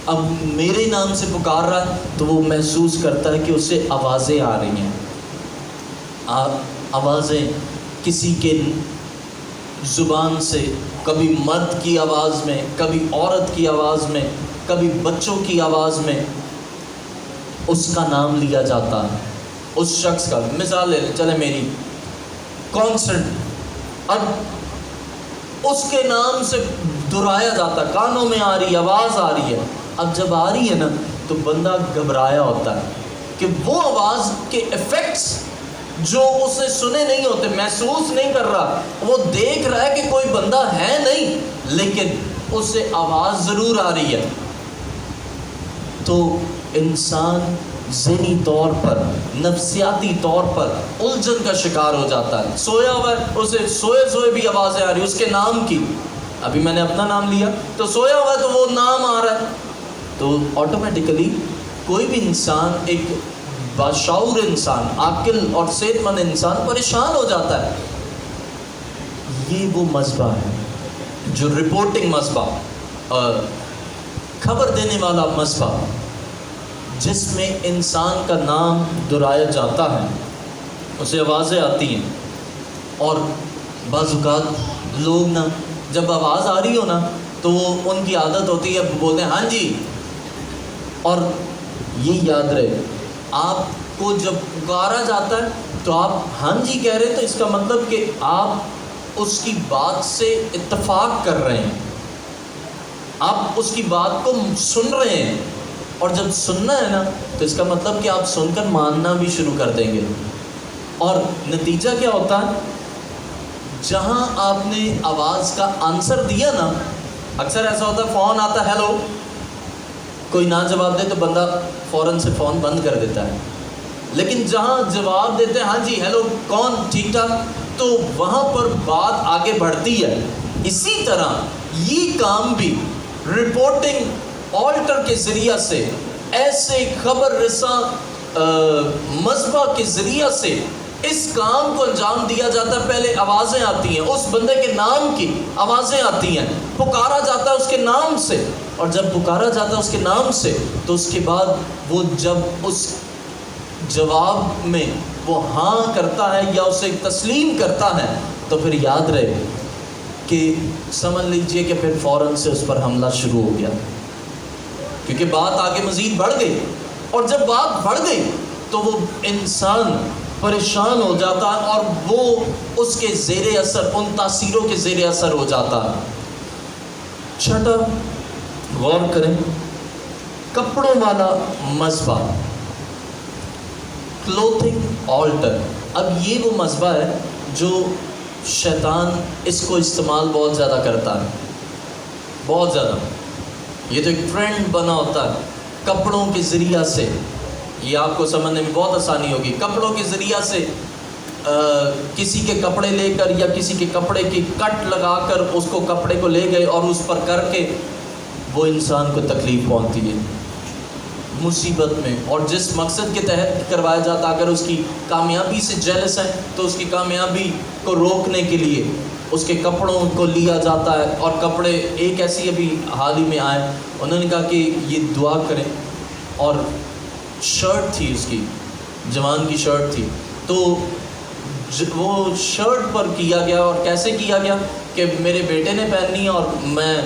اب میرے نام سے پکار رہا ہے تو وہ محسوس کرتا ہے کہ اسے آوازیں آ رہی ہیں. آوازیں کسی کے زبان سے، کبھی مرد کی آواز میں، کبھی عورت کی آواز میں، کبھی بچوں کی آواز میں اس کا نام لیا جاتا ہے، اس شخص کا. مثال لے لیں، چلے میری کانسٹنٹ، اب اس کے نام سے دہرایا جاتا ہے، کانوں میں آ رہی آواز آ رہی ہے. اب جب آ رہی ہے نا تو بندہ گھبرایا ہوتا ہے کہ وہ آواز کے ایفیکٹس جو اسے سنے نہیں ہوتے، محسوس نہیں کر رہا، وہ دیکھ رہا ہے کہ کوئی بندہ ہے نہیں لیکن اسے آواز ضرور آ رہی ہے، تو انسان ذہنی طور پر، نفسیاتی طور پر الجھن کا شکار ہو جاتا ہے۔ سویا ہوا ہے، اسے سوئے سوئے بھی آوازیں آ رہی اس کے نام کی، ابھی میں نے اپنا نام لیا تو سویا ہوا ہے تو وہ نام آ رہا ہے، تو آٹومیٹیکلی کوئی بھی انسان، ایک باشعور انسان، عاقل اور صحت مند انسان پریشان ہو جاتا ہے۔ یہ وہ مذبح ہے جو رپورٹنگ مذبح، خبر دینے والا مذبح، جس میں انسان کا نام دہرایا جاتا ہے، اسے آوازیں آتی ہیں، اور بعض اوقات لوگ نا جب آواز آ رہی ہو نا تو وہ ان کی عادت ہوتی ہے بولتے ہیں ہاں جی، اور یہ یاد رہے آپ کو جب پکارا جاتا ہے تو آپ ہاں جی کہہ رہے ہیں تو اس کا مطلب کہ آپ اس کی بات سے اتفاق کر رہے ہیں، آپ اس کی بات کو سن رہے ہیں، اور جب سننا ہے نا تو اس کا مطلب کہ آپ سن کر ماننا بھی شروع کر دیں گے، اور نتیجہ کیا ہوتا ہے؟ جہاں آپ نے آواز کا آنسر دیا نا، اکثر ایسا ہوتا ہے فون آتا ہے ہیلو، کوئی نہ جواب دے تو بندہ فوراً سے فون بند کر دیتا ہے، لیکن جہاں جواب دیتے ہیں ہاں جی ہیلو کون ٹھیک ٹھاک، تو وہاں پر بات آگے بڑھتی ہے۔ اسی طرح یہ کام بھی رپورٹنگ آلٹر کے ذریعہ سے، ایسے خبر رساں مذبح کے ذریعہ سے اس کام کو انجام دیا جاتا ہے۔ پہلے آوازیں آتی ہیں، اس بندے کے نام کی آوازیں آتی ہیں، پکارا جاتا ہے اس کے نام سے، اور جب پکارا جاتا ہے اس کے نام سے تو اس کے بعد وہ جب اس جواب میں وہ ہاں کرتا ہے یا اسے تسلیم کرتا ہے تو پھر یاد رہے کہ سمجھ لیجئے کہ پھر فوراً سے اس پر حملہ شروع ہو گیا، کیونکہ بات آگے مزید بڑھ گئی، اور جب بات بڑھ گئی تو وہ انسان پریشان ہو جاتا ہے اور وہ اس کے زیر اثر، ان تاثیروں کے زیر اثر ہو جاتا ہے۔ چھٹا، غور کریں، کپڑوں والا مذبح، کلوتھنگ آلٹر۔ اب یہ وہ مذبح ہے جو شیطان اس کو استعمال بہت زیادہ کرتا ہے، بہت زیادہ۔ یہ تو ایک ٹرینڈ بنا ہوتا ہے کپڑوں کے ذریعہ سے، یہ آپ کو سمجھنے میں بہت آسانی ہوگی، کپڑوں کے ذریعہ سے کسی کے کپڑے لے کر یا کسی کے کپڑے کی کٹ لگا کر اس کو کپڑے کو لے گئے اور اس پر کر کے وہ انسان کو تکلیف پہنچتی ہے، مصیبت میں، اور جس مقصد کے تحت کروایا جاتا، اگر اس کی کامیابی سے جیلس ہے تو اس کی کامیابی کو روکنے کے لیے اس کے کپڑوں کو لیا جاتا ہے۔ اور کپڑے، ایک ایسی ابھی حال ہی میں آئے، انہوں نے کہا کہ یہ دعا کریں، اور شرٹ تھی اس کی، جوان کی شرٹ تھی، تو وہ شرٹ پر کیا گیا، اور کیسے کیا گیا کہ میرے بیٹے نے پہننی ہے اور میں،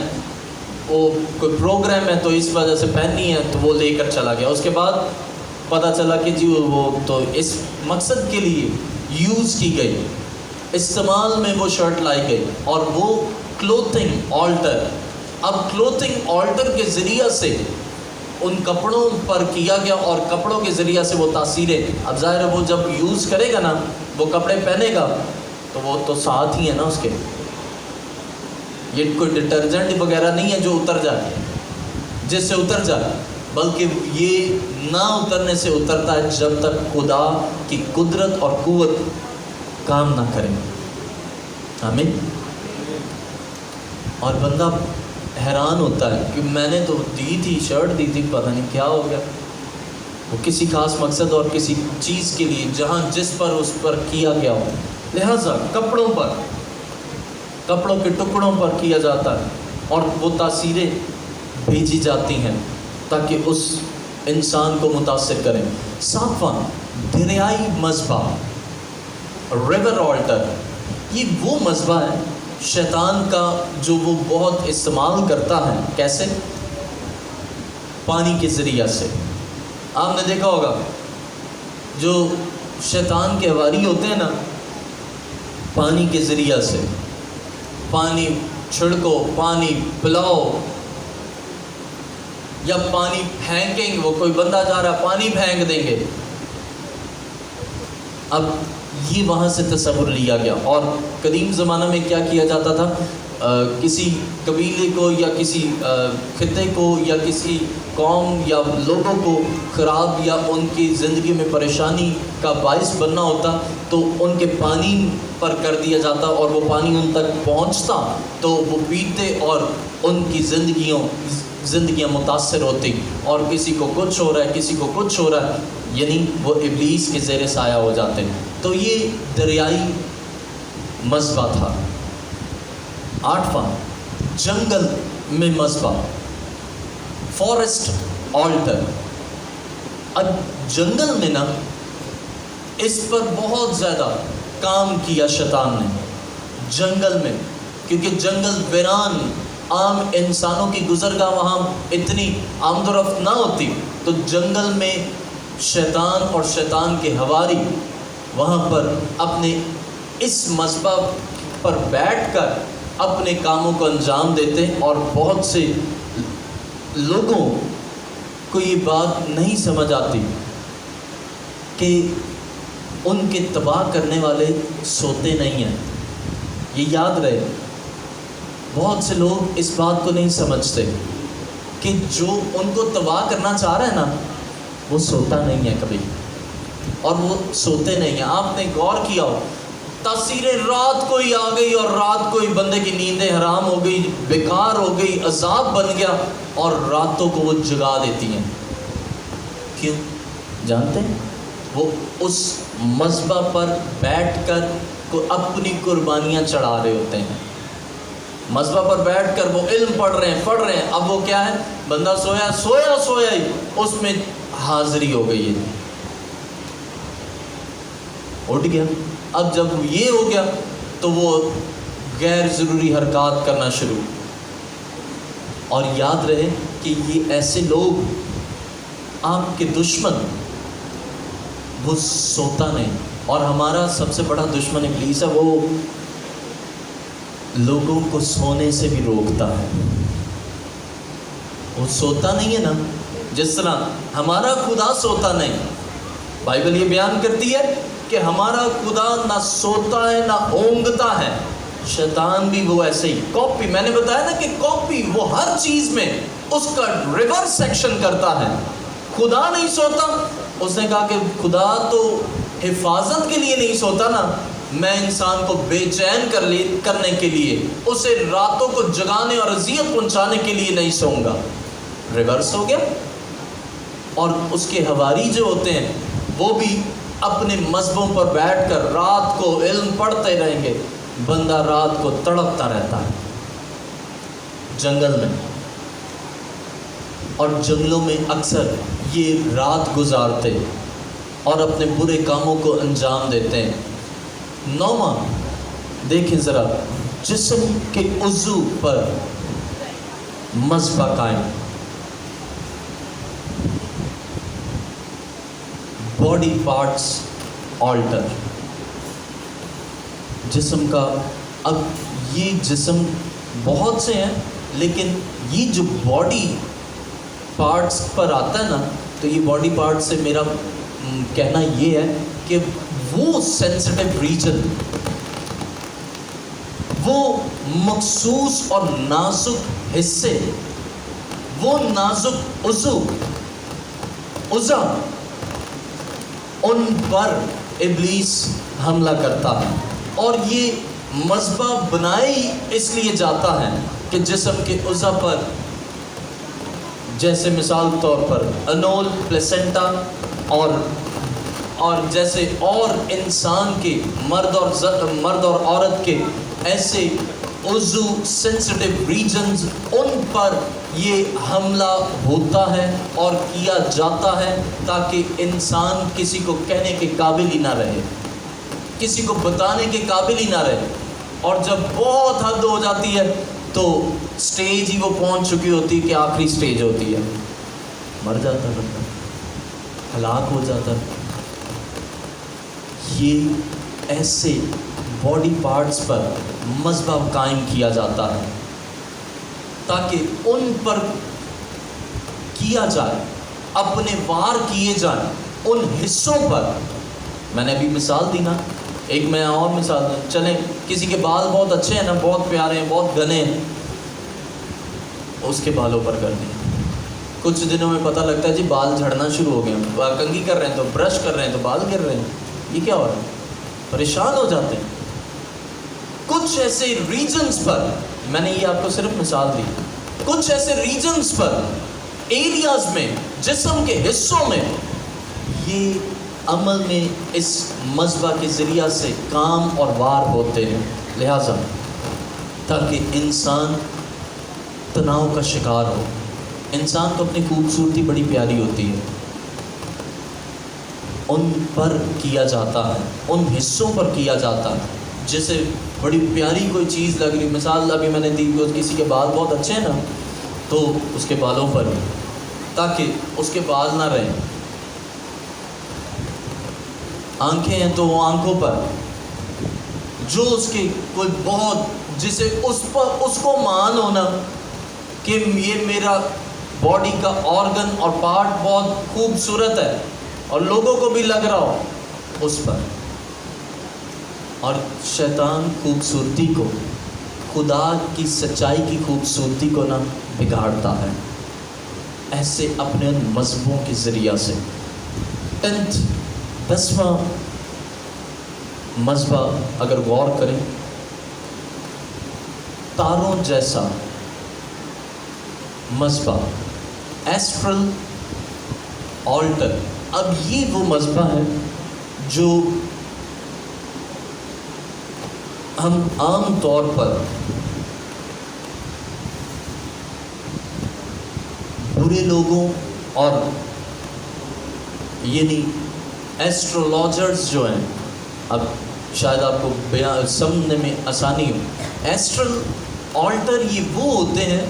وہ کوئی پروگرام ہے تو اس وجہ سے پہننی ہے، تو وہ لے کر چلا گیا۔ اس کے بعد پتہ چلا کہ جی وہ تو اس مقصد کے لیے یوز کی گئی، استعمال میں وہ شرٹ لائی گئی، اور وہ کلوتھنگ آلٹر۔ اب کلوتھنگ آلٹر کے ذریعہ سے ان کپڑوں پر کیا گیا، اور کپڑوں کے ذریعہ سے وہ تاثیریں، اب ظاہر ہے وہ جب یوز کرے گا نا، وہ کپڑے پہنے گا تو وہ تو ساتھ ہی ہے نا اس کے، یہ کوئی ڈٹرجنٹ وغیرہ نہیں ہے جو اتر جائے، جس سے اتر جائے، بلکہ یہ نہ اترنے سے اترتا ہے جب تک خدا کی قدرت اور قوت کام نہ کرے۔ آمین۔ اور بندہ حیران ہوتا ہے کہ میں نے تو دی تھی، شرٹ دی تھی، پتہ نہیں کیا ہو گیا، وہ کسی خاص مقصد اور کسی چیز کے لیے جہاں جس پر اس پر کیا گیا ہو۔ لہٰذا کپڑوں پر، کپڑوں کے ٹکڑوں پر کیا جاتا ہے، اور وہ تاثیریں بھیجی جاتی ہیں تاکہ اس انسان کو متاثر کریں۔ ساتواں، دریائی مذبح، ریور آلٹر۔ یہ وہ مذبح ہے شیطان کا جو وہ بہت استعمال کرتا ہے۔ کیسے؟ پانی کے ذریعہ سے۔ آپ نے دیکھا ہوگا جو شیطان کے حواری ہوتے ہیں نا، پانی کے ذریعہ سے، پانی چھڑکو، پانی پلاؤ، یا پانی پھینکیں گے، وہ کوئی بندہ جا رہا ہے پانی پھینک دیں گے، اب یہ وہاں سے تصور لیا گیا. اور قدیم زمانہ میں کیا کیا جاتا تھا، کسی قبیلے کو یا کسی خطے کو یا کسی قوم یا لوگوں کو خراب یا ان کی زندگی میں پریشانی کا باعث بننا ہوتا تو ان کے پانی پر کر دیا جاتا، اور وہ پانی ان تک پہنچتا تو وہ پیتے اور ان کی زندگیاں متاثر ہوتی، اور کسی کو کچھ ہو رہا ہے، کسی کو کچھ ہو رہا ہے، یعنی وہ ابلیس کے زیر سایہ ہو جاتے. تو یہ دریائی مذبح تھا. 8واں، جنگل میں مذبح، فارسٹ آلٹر. اب جنگل میں نا اس پر بہت زیادہ کام کیا شیطان نے جنگل میں، کیونکہ جنگل ویران، عام انسانوں کی گزرگاہ وہاں اتنی آمد و رفت نہ ہوتی، تو جنگل میں شیطان اور شیطان کے حواری وہاں پر اپنے اس مذبح پر بیٹھ کر اپنے کاموں کو انجام دیتے. اور بہت سے لوگوں کو یہ بات نہیں سمجھ آتی کہ ان کے تباہ کرنے والے سوتے نہیں ہیں. یہ یاد رہے، بہت سے لوگ اس بات کو نہیں سمجھتے کہ جو ان کو تباہ کرنا چاہ رہا ہے نا، وہ سوتا نہیں ہے کبھی، اور وہ سوتے نہیں ہیں. آپ نے غور کیا ہو، تاثیریں رات کو ہی آ گئی اور رات کو ہی بندے کی نیندیں حرام ہو گئی، بیکار ہو گئی، عذاب بن گیا، اور راتوں کو وہ جگا دیتی ہیں. کیوں جانتے ہیں؟ وہ اس مذبح پر بیٹھ کر اپنی قربانیاں چڑھا رہے ہوتے ہیں. مذبح پر بیٹھ کر وہ علم پڑھ رہے ہیں. اب وہ کیا ہے، بندہ سویا ہی اس میں حاضری ہو گئی ہے، اٹھ گیا. اب جب یہ ہو گیا تو وہ غیر ضروری حرکات کرنا شروع. اور یاد رہے کہ یہ ایسے لوگ آپ کے دشمن، وہ سوتا نہیں. اور ہمارا سب سے بڑا دشمن ابلیس ہے، وہ لوگوں کو سونے سے بھی روکتا ہے. وہ سوتا نہیں ہے نا، جس طرح ہمارا خدا سوتا نہیں. بائبل یہ بیان کرتی ہے کہ ہمارا خدا نہ سوتا ہے نہ اونگتا ہے. شیطان بھی وہ ایسے ہی کاپی، میں نے بتایا نا کہ کاپی وہ ہر چیز میں اس کا ریورس سیکشن کرتا ہے. خدا نہیں سوتا، اس نے کہا کہ خدا تو حفاظت کے لیے نہیں سوتا نا، میں انسان کو بے چین کرنے کے لیے، اسے راتوں کو جگانے اور اذیت پہنچانے کے لیے نہیں سوؤں گا. ریورس ہو گیا. اور اس کے حواری جو ہوتے ہیں وہ بھی اپنے مذہبوں پر بیٹھ کر رات کو علم پڑھتے رہیں گے. بندہ رات کو تڑپتا رہتا ہے جنگل میں، اور جنگلوں میں اکثر یہ رات گزارتے اور اپنے برے کاموں کو انجام دیتے ہیں. 9واں دیکھیں ذرا، جسم کے عضو پر مذبح قائم، باڈی پارٹس آلٹر. جسم کا، اب یہ جسم بہت سے ہیں، لیکن یہ جو باڈی پارٹس پر آتا ہے نا، تو یہ باڈی پارٹ سے میرا کہنا یہ ہے کہ وہ سینسٹیو ریجن، وہ مخصوص اور نازک حصے، وہ نازک عضو، ان پر ابلیس حملہ کرتا ہے. اور یہ مذبح بنائی اس لیے جاتا ہے کہ جسم کے عضو پر، جیسے مثال طور پر انول، پلیسنٹا، اور جیسے اور انسان کے مرد اور عورت کے ایسے عضو، سینسٹیو ریجنز، ان پر یہ حملہ ہوتا ہے اور کیا جاتا ہے تاکہ انسان کسی کو کہنے کے قابل ہی نہ رہے، کسی کو بتانے کے قابل ہی نہ رہے. اور جب بہت حد ہو جاتی ہے تو سٹیج ہی وہ پہنچ چکی ہوتی ہے کہ آخری سٹیج ہوتی ہے، مر جاتا بندہ، ہلاک ہو جاتا. یہ ایسے باڈی پارٹس پر مذبح قائم کیا جاتا ہے تاکہ ان پر کیا جائے، اپنے وار کیے جائیں ان حصوں پر میں نے ابھی مثال دی نا، ایک میں اور مثال دوں، چلیں کسی کے بال بہت اچھے ہیں نا، بہت پیارے ہیں، بہت گھنے ہیں، اس کے بالوں پر کر دیں، کچھ دنوں میں پتہ لگتا ہے جی بال جھڑنا شروع ہو گئے ہیں، کنگھی کر رہے ہیں تو برش کر رہے ہیں تو بال گر رہے ہیں، یہ کیا ہو رہا ہے؟ پریشان ہو جاتے ہیں۔ کچھ ایسے ریجنز پر، میں نے یہ آپ کو صرف مثال دی، کچھ ایسے ریجنز پر، ایریاز میں، جسم کے حصوں میں یہ عمل میں اس مذبح کے ذریعہ سے کام اور وار ہوتے ہیں، لہٰذا تاکہ انسان تناؤ کا شکار ہو۔ انسان کو اپنی خوبصورتی بڑی پیاری ہوتی ہے، ان پر کیا جاتا ہے، ان حصوں پر کیا جاتا ہے، جیسے بڑی پیاری کوئی چیز لگ رہی، مثال ابھی میں نے دی، کسی کے بال بہت اچھے ہیں نا تو اس کے بالوں پر، تاکہ اس کے بال نہ رہیں، آنکھیں ہیں تو وہ آنکھوں پر، جو اس کے کوئی بہت، جسے اس کو مان ہونا کہ یہ میرا باڈی کا آرگن اور پارٹ بہت خوبصورت ہے اور لوگوں کو بھی لگ رہا ہو اس پر۔ اور شیطان خوبصورتی کو، خدا کی سچائی کی خوبصورتی کو نہ بگاڑتا ہے، ایسے اپنے مذہبوں کے ذریعہ سے۔ 10واں مذہب اگر غور کریں، تاروں جیسا مذہب، ایسٹرل آلٹر۔ اب یہ وہ مذہب ہے جو ہم عام طور پر برے لوگوں اور یعنی ایسٹرولوجرز جو ہیں، اب شاید آپ کو بیان سمجھنے میں آسانی ہو، ایسٹرل آلٹر یہ وہ ہوتے ہیں،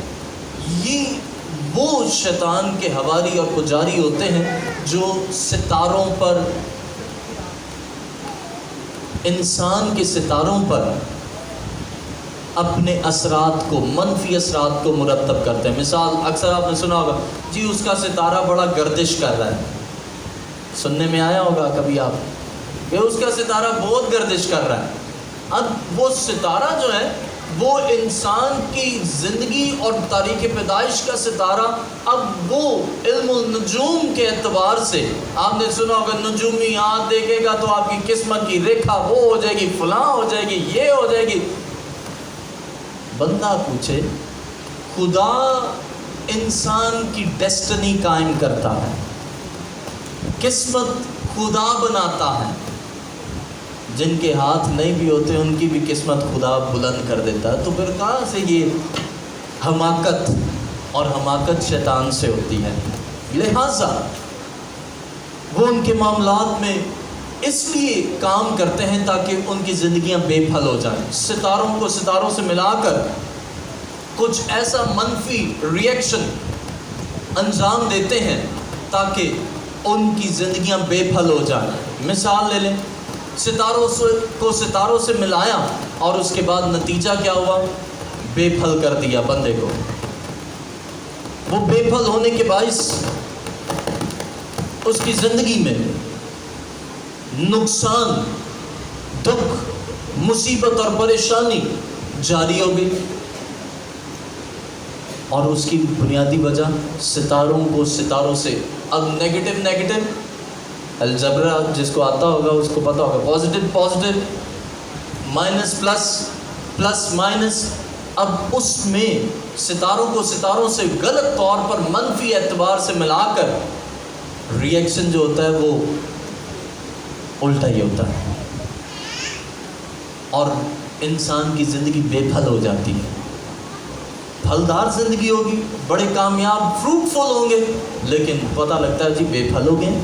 یہ وہ شیطان کے حواری اور پجاری ہوتے ہیں جو ستاروں پر، انسان کے ستاروں پر اپنے اثرات کو، منفی اثرات کو مرتب کرتے ہیں۔ مثال اکثر آپ نے سنا ہوگا جی اس کا ستارہ بڑا گردش کر رہا ہے، سننے میں آیا ہوگا کبھی آپ کہ اس کا ستارہ بہت گردش کر رہا ہے۔ اب وہ ستارہ جو ہے وہ انسان کی زندگی اور تاریخ پیدائش کا ستارہ، اب وہ علم النجوم کے اعتبار سے آپ نے سنا ہوگا نجومیات دیکھے گا تو آپ کی قسمت کی ریکھا وہ ہو جائے گی، فلاں ہو جائے گی، یہ ہو جائے گی۔ بندہ پوچھے، خدا انسان کی ڈیسٹنی قائم کرتا ہے، قسمت خدا بناتا ہے، جن کے ہاتھ نہیں بھی ہوتے ان کی بھی قسمت خدا بلند کر دیتا ہے، تو پھر کہاں سے یہ حماقت، اور حماقت شیطان سے ہوتی ہے۔ لہٰذا وہ ان کے معاملات میں اس لیے کام کرتے ہیں تاکہ ان کی زندگیاں بے پھل ہو جائیں، ستاروں کو ستاروں سے ملا کر کچھ ایسا منفی ری ایکشن انجام دیتے ہیں تاکہ ان کی زندگیاں بے پھل ہو جائیں۔ مثال لے لیں، ستاروں کو ستاروں سے ملایا اور اس کے بعد نتیجہ کیا ہوا؟ بے پھل کر دیا بندے کو۔ وہ بے پھل ہونے کے باعث اس کی زندگی میں نقصان، دکھ، مصیبت اور پریشانی جاری ہو گئی، اور اس کی بنیادی وجہ ستاروں کو ستاروں سے، اب نیگیٹو الجبرا جس کو آتا ہوگا اس کو پتا ہوگا، positive minus plus, plus minus, اب اس میں ستاروں کو ستاروں سے غلط طور پر منفی اعتبار سے ملا کر ری ایکشن جو ہوتا ہے وہ الٹا ہی ہوتا ہے، اور انسان کی زندگی بے پھل ہو جاتی ہے۔ پھلدار زندگی ہوگی، بڑے کامیاب فروٹفل ہوں گے، لیکن پتہ لگتا ہے جی بے پھل ہو گئے۔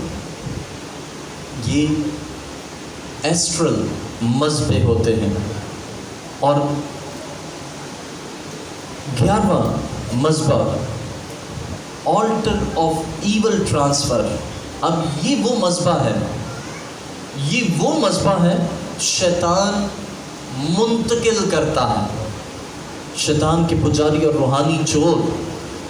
یہ ایسٹرل مذہب ہوتے ہیں۔ اور 11واں مذہب آلٹر آف ایول ٹرانسفر۔ اب یہ وہ مذہب ہے، یہ وہ مذہب ہے شیطان منتقل کرتا ہے، شیطان کے پجاری اور روحانی چور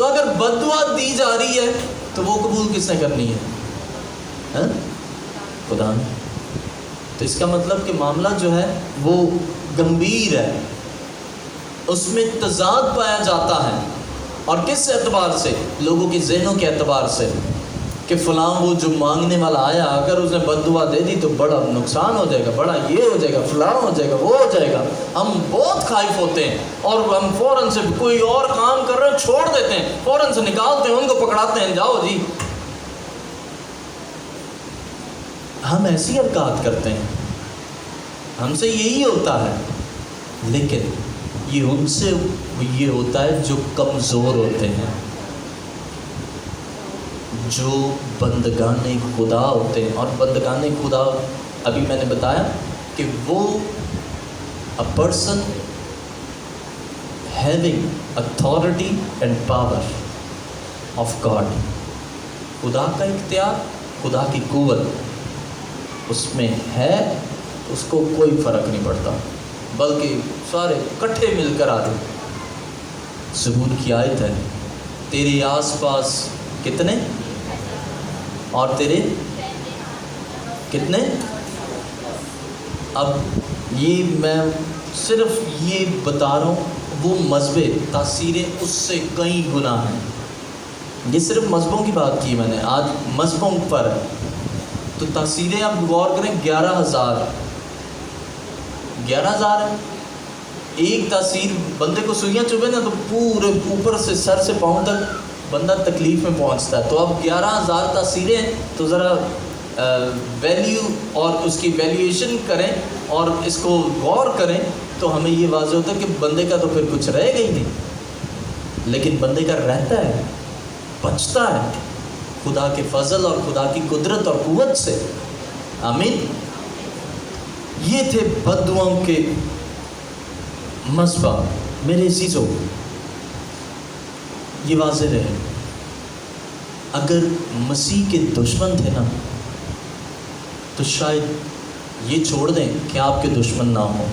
تو اگر بد دعا دی جا رہی ہے تو وہ قبول کس نے کرنی ہے؟ ہاں؟ خدا نے۔ تو اس کا مطلب کہ معاملہ جو ہے وہ گمبھیر ہے، اس میں تضاد پایا جاتا ہے۔ اور کس اعتبار سے؟ لوگوں کے ذہنوں کے اعتبار سے، کہ فلاں وہ جو مانگنے والا آیا اگر اس نے بد دعا دے دی تو بڑا نقصان ہو جائے گا، بڑا یہ ہو جائے گا، فلاں ہو جائے گا، وہ ہو جائے گا۔ ہم بہت خائف ہوتے ہیں اور ہم فوراً سے کوئی اور کام کر رہے ہیں چھوڑ دیتے ہیں، فوراً سے نکالتے ہیں، ان کو پکڑاتے ہیں، جاؤ جی۔ ہم ایسی حرکات کرتے ہیں، ہم سے یہی ہوتا ہے، لیکن یہ ان سے یہ ہوتا ہے جو کمزور ہوتے ہیں، جو بندگان خدا ہوتے ہیں۔ اور بندگان خدا ابھی میں نے بتایا کہ وہ a person having authority and power of God، خدا کا اختیار، خدا کی قوت اس میں ہے، اس کو کوئی فرق نہیں پڑتا، بلکہ سارے کٹھے مل کر آتے۔ زبور کی آیت ہے، تیرے آس پاس کتنے اور تیرے کتنے؟ اب یہ میں صرف یہ بتا رہا ہوں، وہ مذہب تاثیریں اس سے کئی گنا ہیں۔ یہ صرف مذہبوں کی بات کی میں نے، آج مذہبوں پر ہے تو تاثیریں آپ غور کریں، 11,000 ہے۔ ایک تاثیر بندے کو سوئیاں چبھے نا تو پورے اوپر سے سر سے پاؤں تک بندہ تکلیف میں پہنچتا ہے۔ تو اب 11,000 تاثیریں ہیں، تو ذرا ویلیو اور اس کی ویلیویشن کریں اور اس کو غور کریں تو ہمیں یہ واضح ہوتا ہے کہ بندے کا تو پھر کچھ رہے گا ہی نہیں، لیکن بندے کا رہتا ہے، بچتا ہے خدا کے فضل اور خدا کی قدرت اور قوت سے۔ آمین۔ یہ تھے بد دعاؤں کے مذہب۔ میرے عزیزو، یہ واضح رہے، اگر مسیح کے دشمن تھے نا تو شاید یہ چھوڑ دیں کہ آپ کے دشمن نہ ہوں۔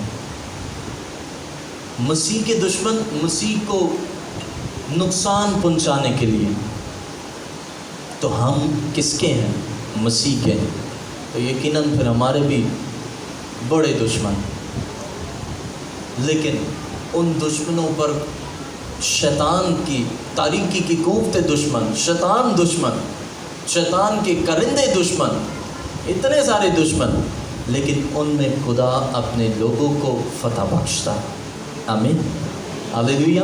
مسیح کے دشمن مسیح کو نقصان پہنچانے کے لیے، تو ہم کس کے ہیں؟ مسیح کے ہیں، تو یقیناً پھر ہمارے بھی بڑے دشمن۔ لیکن ان دشمنوں پر شیطان کی تاریکی کی قوت دشمن، شیطان کے کرندے دشمن، اتنے سارے دشمن، لیکن ان میں خدا اپنے لوگوں کو فتح بخشتا۔ آمین، ہاللیلویا۔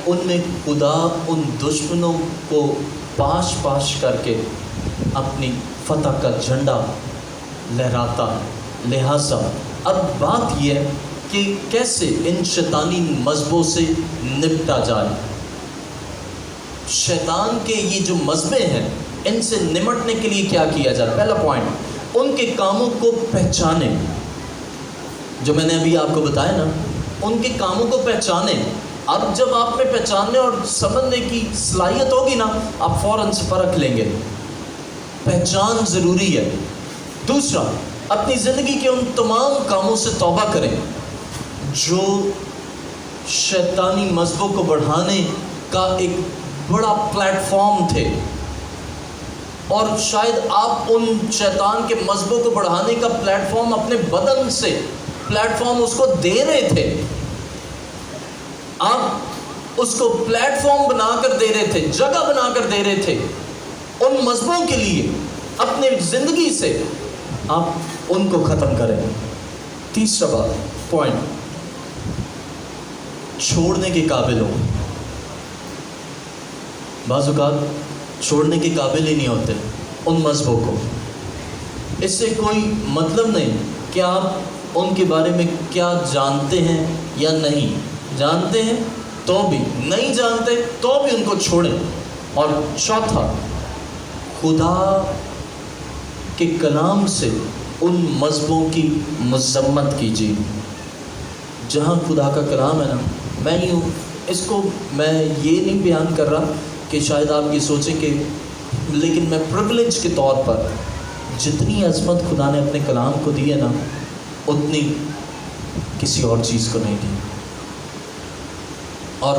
ان میں خدا ان دشمنوں کو پاش کر کے اپنی فتح کا جھنڈا لہراتا۔ لہٰذا اب بات یہ ہے کہ کیسے ان شیطانی مذہبوں سے نپٹا جائے۔ شیطان کے یہ جو مذہبیں ہیں ان سے نمٹنے کے لیے کیا کیا جائے؟ پہلا پوائنٹ، ان کے کاموں کو پہچانیں۔ جو میں نے ابھی آپ کو بتایا نا، ان کے کاموں کو پہچانیں۔ اب جب آپ میں پہچاننے اور سمجھنے کی صلاحیت ہوگی نا، آپ فوراً سے پرکھ لیں گے۔ پہچان ضروری ہے۔ دوسرا، اپنی زندگی کے ان تمام کاموں سے توبہ کریں جو شیطانی مذہبوں کو بڑھانے کا ایک بڑا پلیٹ فارم تھے، اور شاید آپ ان شیطان کے مذہبوں کو بڑھانے کا پلیٹ فارم اپنے بدن سے پلیٹ فارم اس کو دے رہے تھے۔ آپ اس کو پلیٹ فارم بنا کر دے رہے تھے، جگہ بنا کر دے رہے تھے ان مذہبوں کے لیے۔ اپنے زندگی سے آپ ان کو ختم کریں۔ تیسرا بات، پوائنٹ، چھوڑنے کے قابل ہو۔ بعض اوقات چھوڑنے کے قابل ہی نہیں ہوتے ان مذہبوں کو۔ اس سے کوئی مطلب نہیں کہ آپ ان کے بارے میں کیا جانتے ہیں یا نہیں جانتے ہیں، تو بھی نہیں جانتے تو بھی ان کو چھوڑیں۔ اور چوتھا، خدا کے کلام سے ان مذہبوں کی مذمت کیجیے۔ جہاں خدا کا کلام ہے نا، میں یہ نہیں بیان کر رہا کہ شاید آپ یہ سوچیں کہ، لیکن میں پریویلیج کے طور پر جتنی عظمت خدا نے اپنے کلام کو دی ہے نا، اتنی کسی اور چیز کو نہیں دی۔ اور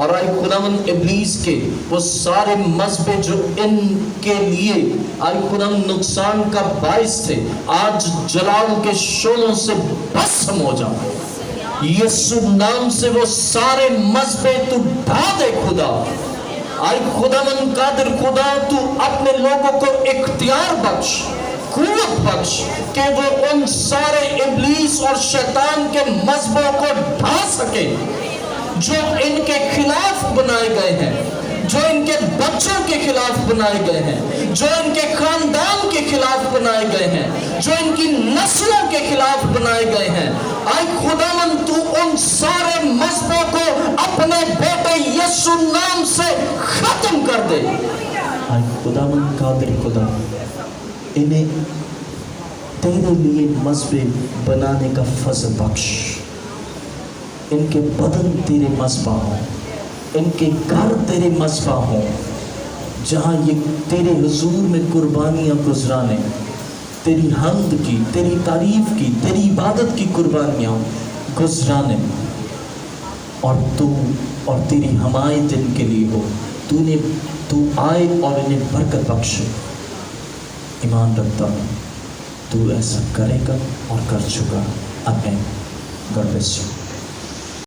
اور آئے خداوند ابلیس کے وہ سارے مذہبے جو ان کے لیے آئے خداوند نقصان کا باعث تھے، آج جلال کے شعلوں سے بھسم ہو جا۔ یسوع نام سے وہ سارے مذہبے تو ڈھا دے خدا۔ آئے خداوند قادر خدا تو اپنے لوگوں کو اختیار بخش، قوت بخش کہ وہ ان سارے ابلیس اور شیطان کے مذہبوں کو ڈھا سکے جو ان کے خلاف بنائے گئے ہیں، جو ان کے بچوں کے خلاف بنائے گئے ہیں، جو ان کے خاندان کے خلاف بنائے گئے ہیں، جو ان کی نسلوں کے خلاف بنائے گئے ہیں۔ آئے خداوند تو ان سارے مذہبوں کو اپنے بیٹے یسوع نام سے ختم کر دے۔ آئے خداوند قادر خدا انہیں تیرے لیے مذہب بنانے کا فضل بخش، ان کے بدن تیرے مذبح ہوں، ان کے گھر تیرے مذبح ہوں، جہاں یہ تیرے حضور میں قربانیاں گزرانے، تیری حمد کی، تیری تعریف کی، تیری عبادت کی قربانیاں گزرانے، اور تو اور تیری حمایت ان کے لیے ہو۔ تو آئے اور انہیں برکت بخش۔ ایمان رکھتا ہوں تو ایسا کرے گا اور کر چکا۔ آمین۔ God bless you.